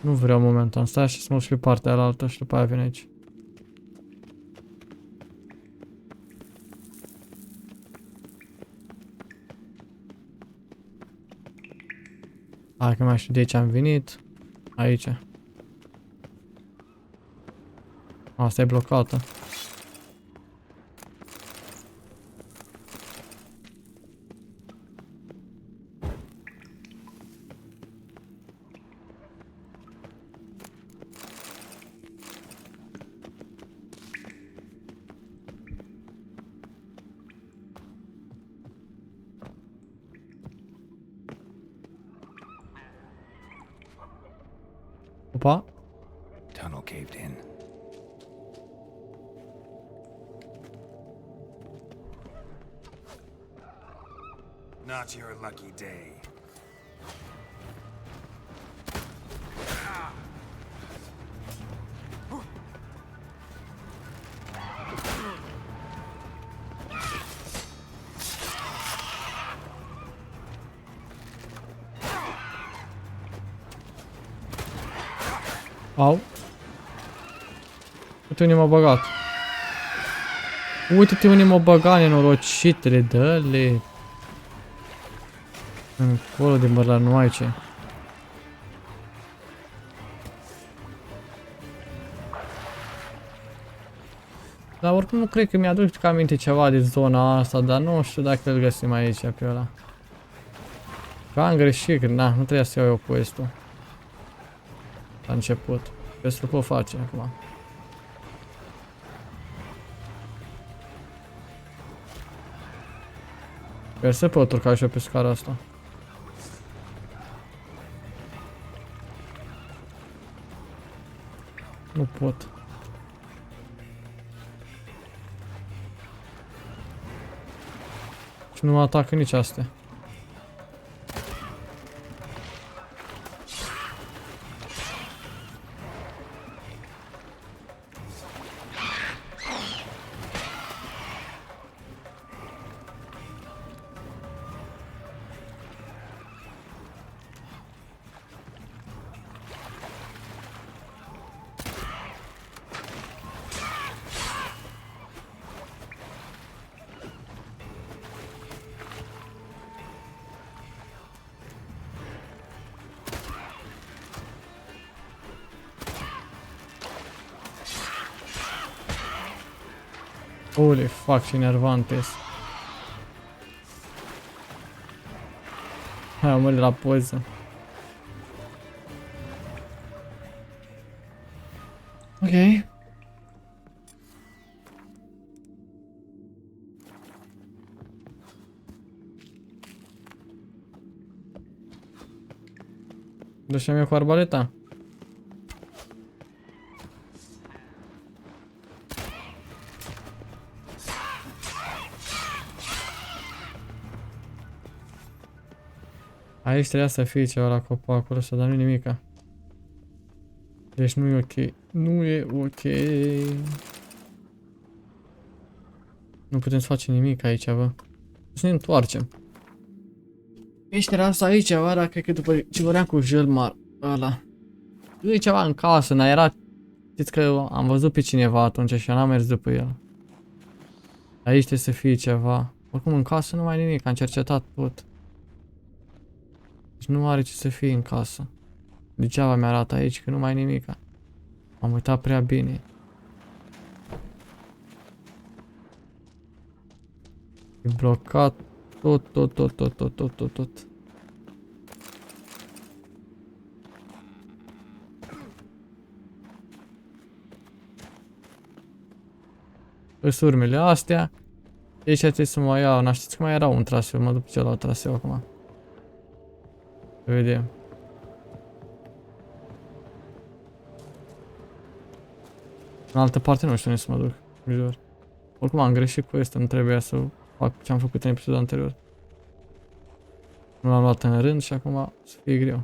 Nu vreau momentan. Stai așa să mă duc pe partea alaltă și după aia vin aici. Hai că mai știu de aici am venit. Aici. Asta e blocată. Opa. Tunnel caved in. Not your lucky day. Au. Uite unde m-a băgat. Uite-te unde m-a băgat, nenorocitele, dă-le. Încolo de bărlanoaice. Dar oricum nu cred că mi-aduc aminte ceva de zona asta, dar nu știu dacă îl găsim aici pe ăla. Că am greșit, că na, nu trebuia să iau eu quest-ul. La început. Trebuie să-l pot face acum. Sper să pot urca și eu pe scara asta. Nu pot. Și nu mă atacă nici astea. Holy fuck, ce enervant e. Hai, am murit la poză. Ok. Ducem eu cu arbaleta? Aici trebuia să fie ceva la copacul ăsta, dar nu-i nimica. Deci nu e ok. Nu e ok. Nu putem să facem nimic aici, bă. Să ne întoarcem. Peștera asta aici, bă, dar cred că după ce vorbeam cu Jelmar ăla. E ceva în casă, n-a era... Știți că am văzut pe cineva atunci și n-am mers după el. Aici trebuie să fie ceva. Oricum în casă nu mai e nimic, am cercetat tot. Deci nu are ce să fie în casă. Degeaba mi-arată aici că nu mai e nimica. M-am uitat prea bine. E blocat tot. Păi urmele astea. Deci trebuie să mai iau, n-știți că mai era un traseu, mă duc pe celălalt traseu acum. Să vedem. În altă parte nu știu unde să mă duc, jur. Oricum am greșit cu asta, nu trebuia să fac ce am făcut în episodul anterior. Nu l-am luat în rând și acum să fie greu.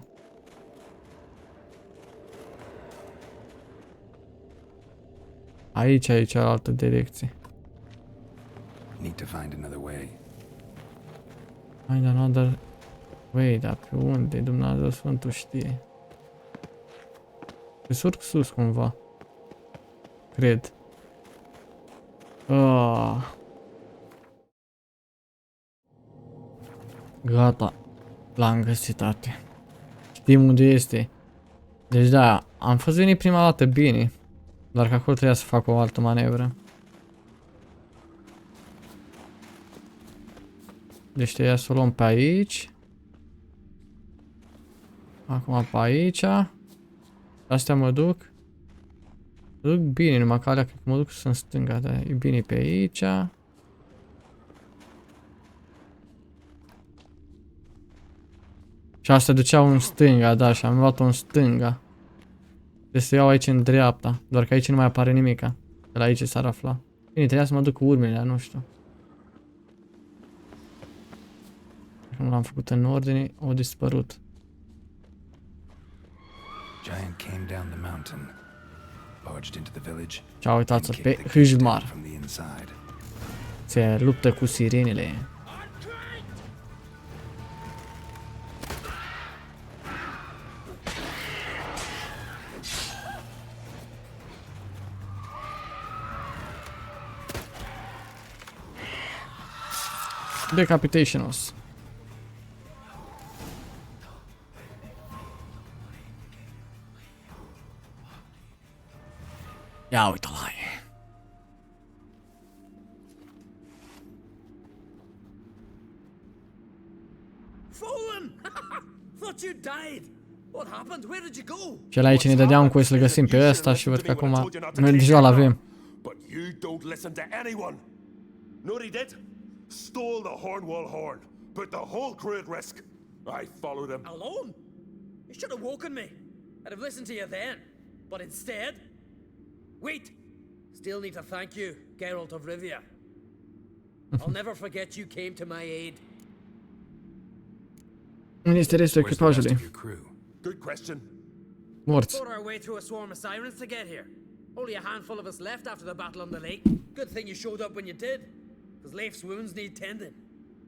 Aici e cealaltă direcție. Need to find another way. Find another way, dar pe unde? Dumnezeu Sfântul știe. Pe surc sus cumva. Cred. Gata. L-am găsit, tate. Știm unde este. Deci da, am fost venit prima dată bine. Dar că acolo trebuia să fac o altă manevră. Deci trebuia să o luăm pe aici. Acum pe aici. Astea mă duc. Mă duc bine, numai că alea cred că mă duc în stânga, dar e bine pe aici. Și astea duceau în stânga, da, și am luat-o în stânga. Trebuie să iau aici în dreapta, doar că aici nu mai apare nimica. De la aici s-ar afla. Bine, trebuia să mă duc cu urmele, nu știu. Acum l-am făcut în ordine, o dispărut. Giant came down the mountain, barged into the village. Ceau, uitați-l pe hâjmar. Se luptă cu sirenele. Decapitationos. Ia uite-l la ei. Fallen! Thought you died. What happened? Where did you go? Și la aici ne dădea un quest să-l găsim pe ăsta și văd că acum noi deja l-avem. But you don't listen to anyone. No, he did. Stole the Hornwall horn. Put the whole crew at risk. I followed him. Alone? You should have woken me. I'd have listened to you then. But instead... Wait! Still need to thank you, Geralt of Rivia. I'll never forget you came to my aid. Unde este restul echipajului? Good question. Morți. Fought our way through a swarm of sirens to get here. Only a handful of us left after the battle on the lake. Good thing you showed up when you did. Because Leif's wounds need tending.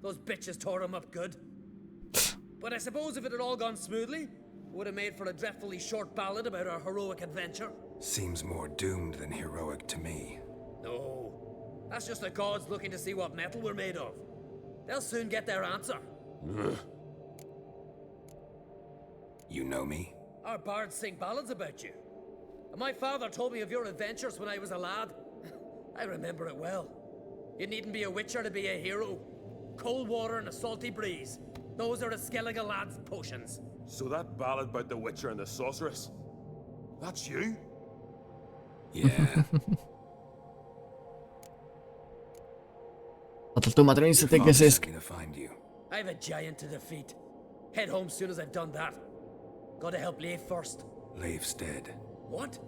Those bitches tore him up good. But I suppose if it had all gone smoothly, it would have made for a dreadfully short ballad about our heroic adventure. Seems more doomed than heroic to me. No. That's just the gods looking to see what metal we're made of. They'll soon get their answer. You know me? Our bards sing ballads about you. And my father told me of your adventures when I was a lad. I remember it well. You needn't be a witcher to be a hero. Cold water and a salty breeze. Those are a Skellige lad's potions. So that ballad about the Witcher and the Sorceress, that's you? Yeah. Tatăl tău m-a trimis să te găsesc. I have a giant to defeat. Head home soon as I've done that. Gotta help Leif first. Leif's dead. What?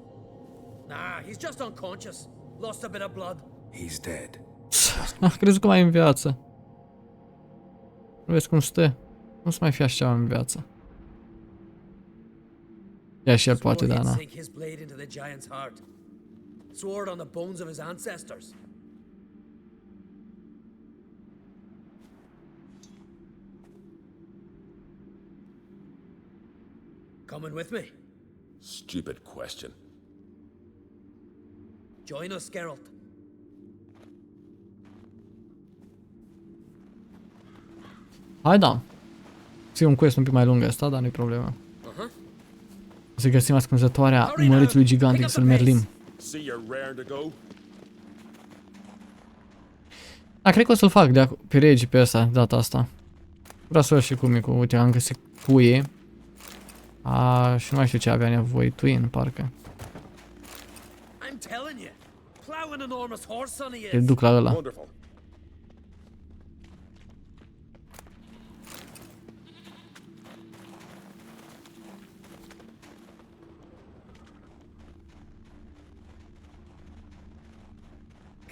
Nah, he's just unconscious. Lost a bit of blood. He's dead. Am crezut că mai e în viață. Nu vezi cum stă? Nu să mai fie așa în viață. Ia și el poate, da, na. His blade into the giant's heart. Sword on the bones of his ancestors. Coming with me? Stupid question. Join us, Geralt. Hai, da. Ți un quest un pic mai lung ăsta, dar nu-i problemă. Să găsim ascunzătoarea mărețului gigantic, să-l merlim. Da, cred că o să-l fac pe regi pe ăsta, data asta. Vreau să și cum e cu, uite, am găsit cuie. Și nu mai știu ce avea nevoie, twin, parcă. I'm telling you, plow an enormous horse on he Îl is. duc la ăla. Wonderful.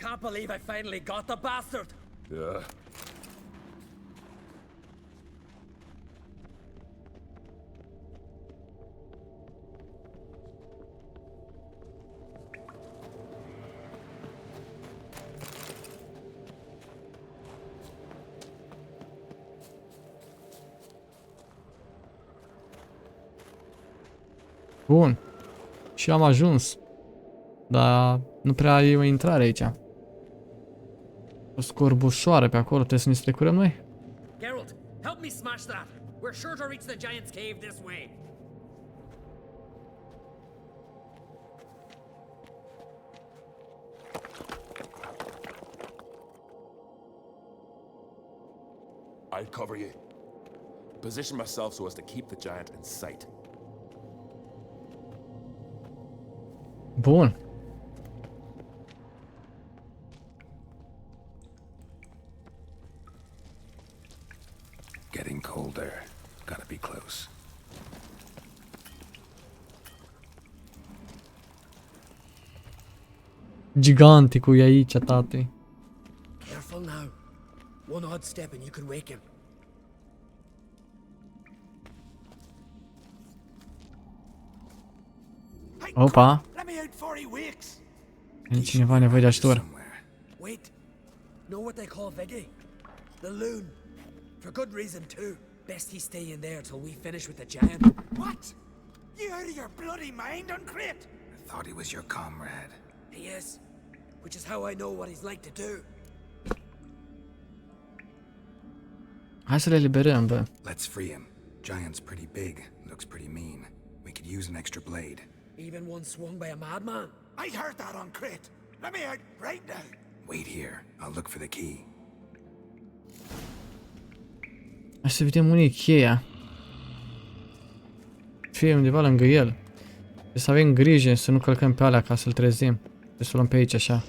Can't believe I finally got the bastard. Yeah. Bun. Și am ajuns. Dar nu prea e o intrare aici. O scorbușoară pe acolo, trebuie să ne strecurăm noi? Geralt, help me smash that. We're sure to reach the giant's cave this way. I'd cover you. Position myself so as to keep the giant in sight. Bun. Getting colder. Gotta be close. Giganticul e aici, tate. Careful now. One odd step and you can wake him. Opa. Let me out before he wakes. E cineva nevoie de ajutor. Wait. Know what they call Veggie? The loon. For good reason too. Best he stay in there till we finish with the giant. What? You out of your bloody mind, Uncrate? I thought he was your comrade. He is. Which is how I know what he's like to do. Hai să le liberăm, bă. Let's free him. Giant's pretty big. Looks pretty mean. We could use an extra blade. Even one swung by a madman. I heard that, Uncrate. Let me out right now. Wait here. I'll look for the key. Hai să vedem unde e cheia. Fie undeva lângă el. Trebuie să avem grijă să nu călcăm pe alea ca să-l trezim. Trebuie să o luăm pe aici așa.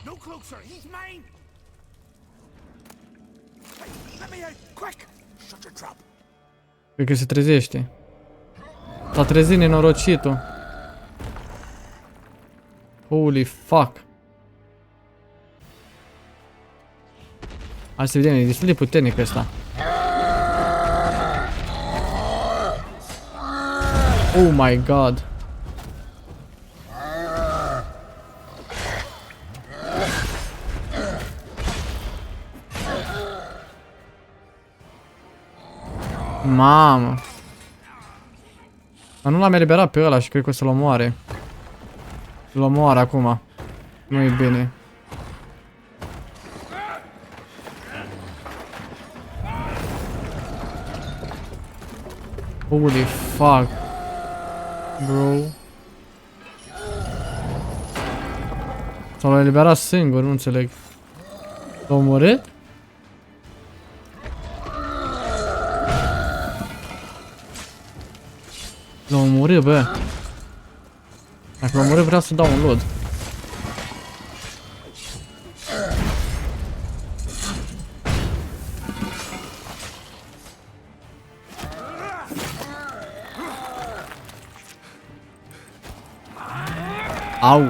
No closer, he's mine. Hey, let me out, quick. Shut your trap. Cred că se trezește. S-a trezit nenorocitul. Holy fuck. Hai să vedem, e destul de puternic ăsta. Oh my god. Mamă. Dar nu l-am eliberat pe ăla și cred că o să-l omoare. Îl omoară acum. Nu e bine. Holy fuck. Bro. Sau l-a eliberat singur, nu înțeleg. L-a omorât? L-a omorât, bă. Dacă l-a omorât, vreau să dau un load. Au.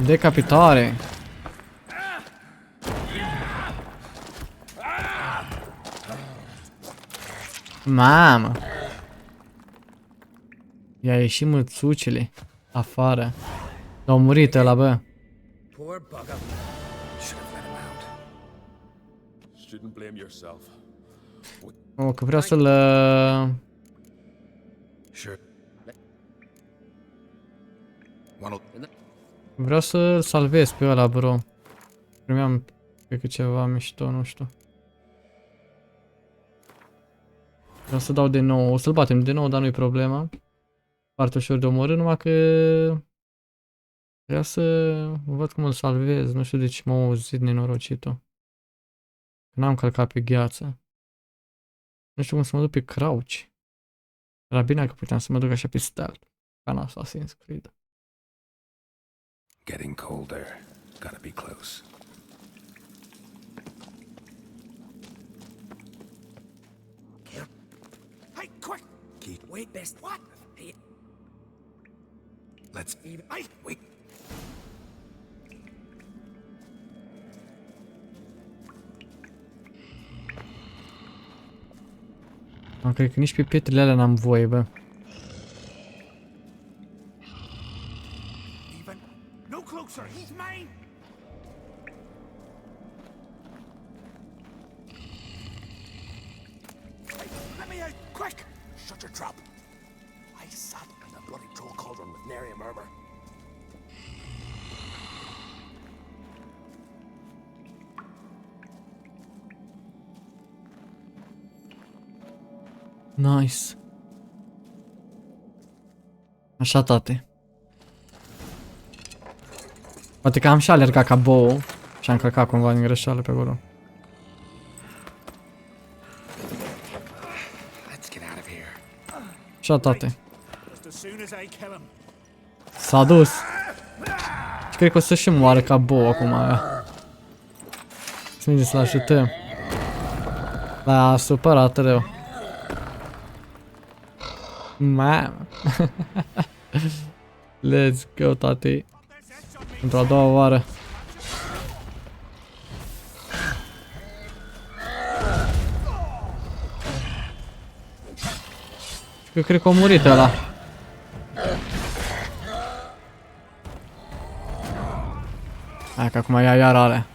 Decapitare. Mamă. I-a ieșit mățucele afară. L-au murit ăla, bă. Poor bugger. Shouldn't blame yourself. O, că vreau să-l... Vreau să-l salvez pe ăla, bro. Primeam, cred că ceva mișto, nu știu. O să dau de nou, o să-l batem de nou, dar nu-i problema. Foarte ușor de omorât, numai că vreau să văd cum îl salvez, nu știu de ce m-am auzit nenorocitul. N-am călcat pe gheață. Nu știu cum să mă duc pe crouch. Era bine că puteam să mă duc așa pe stealth, ca în Assassin's Creed. Getting colder. Gotta be close. Hey, quick! Wait, best. What? Hey. Let's Even. Hey, wait. Cred că nici pe pietrele alea n-am voie, bă. Even. No closer. He's mine. Hey, let me out, quick! Shut your trap. I sat in the bloody troll cauldron with nary a murmur. Nice. Așa, tate. Poate că am și alergat ca bou și am călcat cumva din greșeală pe acolo. Așa, tate. S-a dus. Și cred că o să și moară ca bou acum aia. Să mergem să-l ajutăm. Da, a supărat rău. Mamă. Let's go, tati. Într-o a doua oară. Eu cred că a murit ăla. Hai că acum ia iar alea.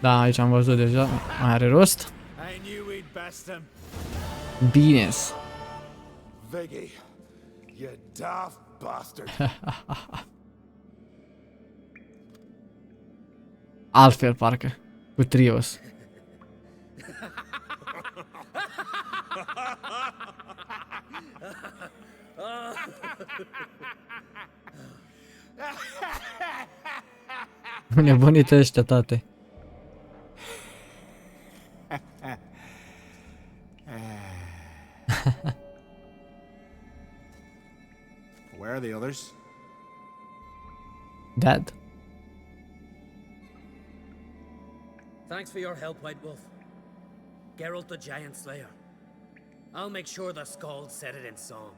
Da, aici am văzut deja, mai are rost. Bine-s. Viggy, you daft bastard. Altfel, parcă, cu trios. Nebunit ăștia, tate. Where are the others? Dead. Thanks for your help, White Wolf. Geralt the Giant Slayer. I'll make sure the Skald said it in song.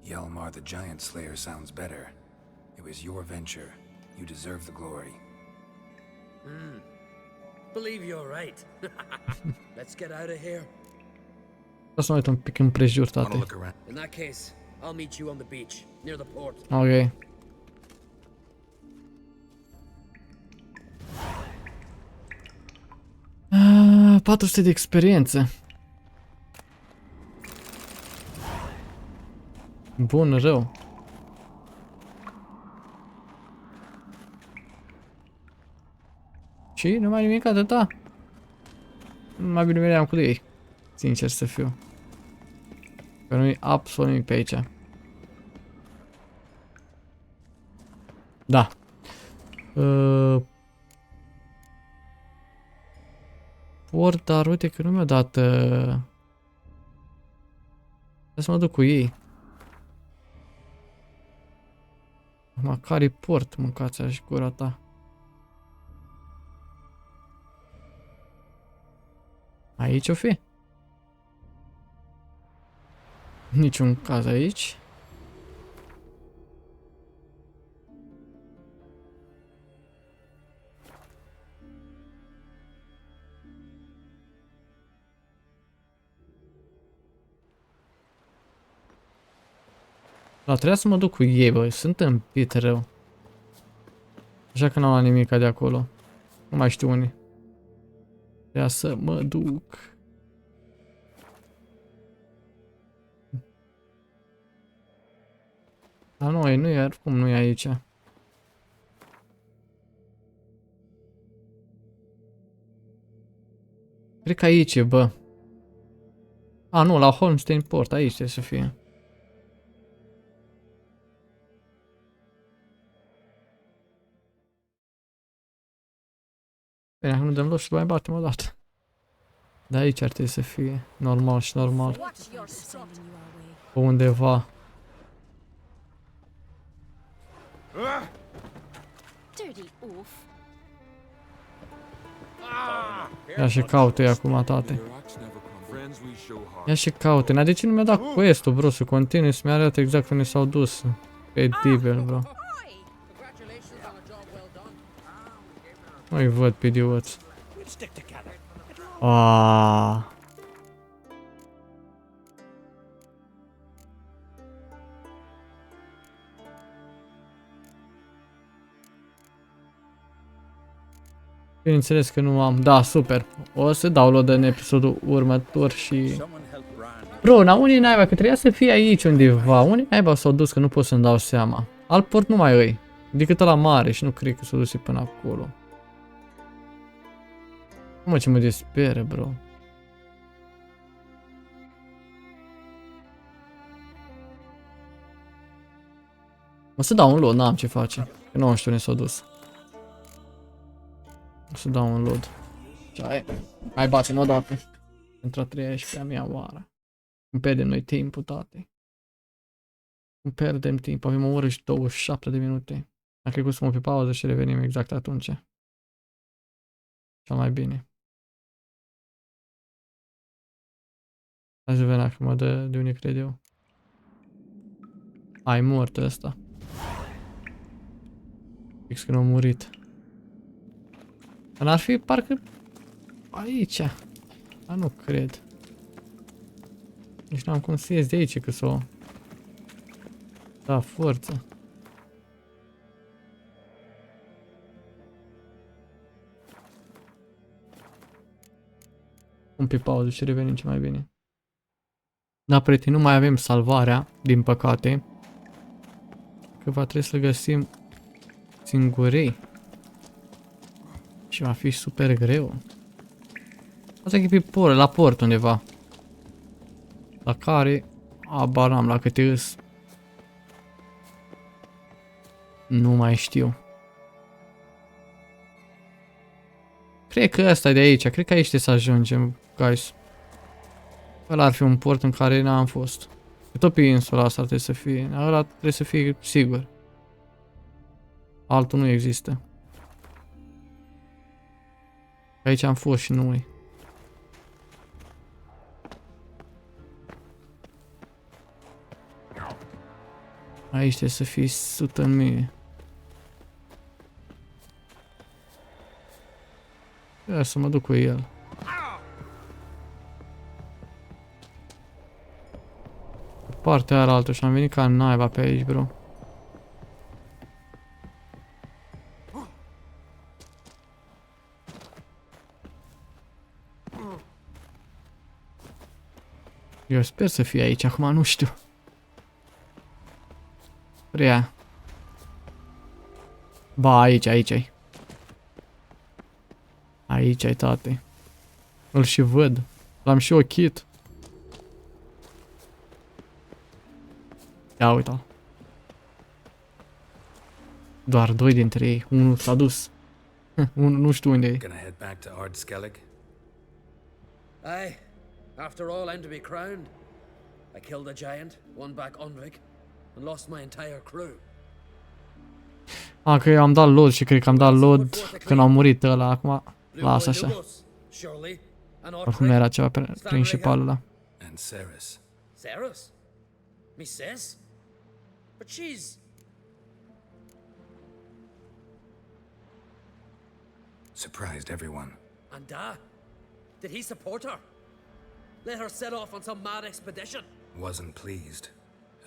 Hjalmar the Giant Slayer sounds better. It was your venture. You deserve the glory. Believe you're right. Let's get out of here. O să mă uit un pic împrejur, tate. In that case, I'll meet you on the beach, near the port. Ok. 400 de experiență. Bun, rău. Și nu mai nimic atâta. Mai bine veneam cu ei. Sincer să fiu. Că nu e absolut nimic pe aici. Da. Port, dar uite că nu mi-a dat... Trebuie să mă duc cu ei. Acum, care-i port, mâncați așa gura ta? Aici o fi? Niciun caz aici. Da, trebuia să mă duc cu ei, bă, sunt împit rău. Așa că n-am luat nimica de acolo. Nu mai știu unii. Trebuia să mă duc. Dar nu e, cum nu e aici. Cred că aici e, bă. A, nu, la Holmstein Port, aici trebuie să fie. Bine, nu dăm los și mai batem o dată. Dar aici ar trebui să fie. Normal și normal. Pe undeva. Ia și caută-i acum, tate. Ia și caută. Dar de ce nu mi-a dat quest-ul, bro, să continui să-mi arate exact unde s-au dus? Pedibil, bro. Nu-i văd pe idioți. Aaaa. Bineînțeles că nu am. Da, super. O să download în episodul următor și... Bro, na unii naiba, că trebuia să fie aici undeva. Unii naiba s-au dus, că nu pot să-mi dau seama. Alt port nu mai îi. Decât ăla mare și nu cred că s-au dus până acolo. Mă, ce mă disperă, bro. O să dau un load, n-am ce face. Că nu știu unde s-au dus. O să dau un load. Și hai batem o dată. Pentru a 13-a mea oară. Îmi pierdem noi timpul, tate. Îmi pierdem timp. Avem o oră și 27 de minute. Am cred că să mă pe pauză și revenim exact atunci. Cel mai bine. Hai să vedem dacă mă dă de unde cred eu. Ai mort ăsta. Fix când a murit. Dar n-ar fi parcă aici. Dar nu cred. Nici n-am cum să ies de aici că s-o... Da, forță. Un pe pauză și revenim ce mai bine. Da, prieteni, nu mai avem salvarea, din păcate. Că va trebui să găsim singurei. Și va fi super greu. Asta e pe port, la port undeva. La care... Abar n-am la câte îs. Nu mai știu. Cred că ăsta e de aici. Cred că aici trebuie să ajungem, guys. Ăla ar fi un port în care n-am fost. E tot pe insula asta ar trebui să fie. Ăla trebuie să fie sigur. Altul nu există. Aici am fost și noi. Aici trebuie să fie 100 în mie. Ia să mă duc cu el. Partea aia altă și am venit ca naiba pe aici, bro. Eu sper să fie aici, acum nu știu. Prea. Ba, aici ai. Aici ai, tate. Îl și văd. L-am și ochit. Ia uita-l. Doar 2 dintre ei. Unul s-a dus. Unul nu știu unde e. Aye. After all, I'm to be crowned. I killed a giant, won back Unvik, and lost my entire crew. Că eu am dat load și cred că am dat load când au murit ăla. Acum las așa. Oricum era ceva principal ăla. Ceres? Me sis? But she's... Surprised everyone. And did he support her? Let her set off on some mad expedition? Wasn't pleased.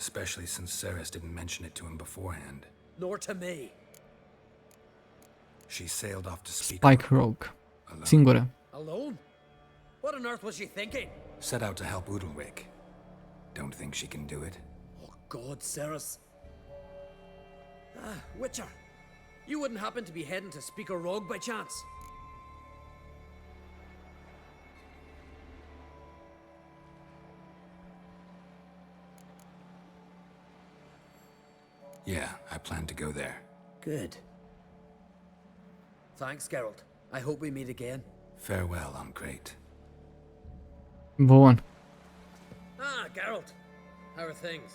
Especially since Ceres didn't mention it to him beforehand. Nor to me. She sailed off to Spike Rogue. Singură. Alone? What on earth was she thinking? Set out to help Udalric. Don't think she can do it? Oh God, Ceres. Witcher. You wouldn't happen to be heading to Speaker Rogue by chance? Yeah, I plan to go there. Good. Thanks, Geralt. I hope we meet again. Farewell, Uncrate. Bun. Geralt. How are things?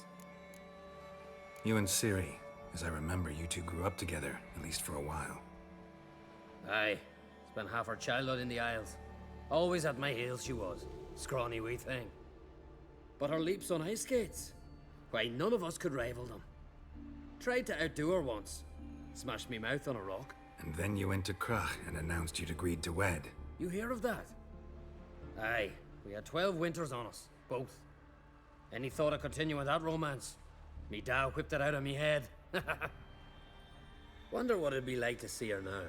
You and Ciri, as I remember, you two grew up together, at least for a while. Aye. Spent half her childhood in the Isles. Always at my heels she was. Scrawny wee thing. But her leaps on ice skates? Why, none of us could rival them. Tried to outdo her once. Smashed me mouth on a rock. And then you went to Krach and announced you'd agreed to wed. You hear of that? Aye. We had 12 winters on us. Both. Any thought of continuing that romance? Me da whipped it out of me head. Wonder what it'd be like to see her now.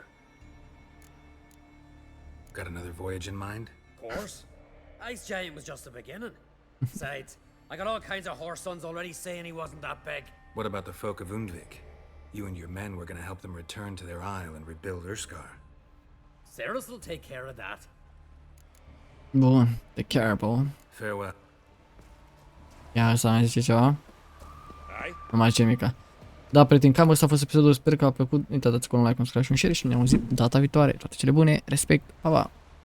Got another voyage in mind? Of course. Ice Giant was just the beginning. Besides, I got all kinds of horse sons already saying he wasn't that big. What about the folk of Undvik? You and your men were gonna help them return to their isle and rebuild Urskar. Ceres will take care of that. Bun, te chiar, bă. Farewell. Ia să mai zice ceva. Numai ce mică. Da, prieteni, cam ăsta a fost episodul, sper că v-a plăcut. Nu uitați cu un like, un subscribe și un share și ne auzim data viitoare. Toate cele bune, respect, pa, pa!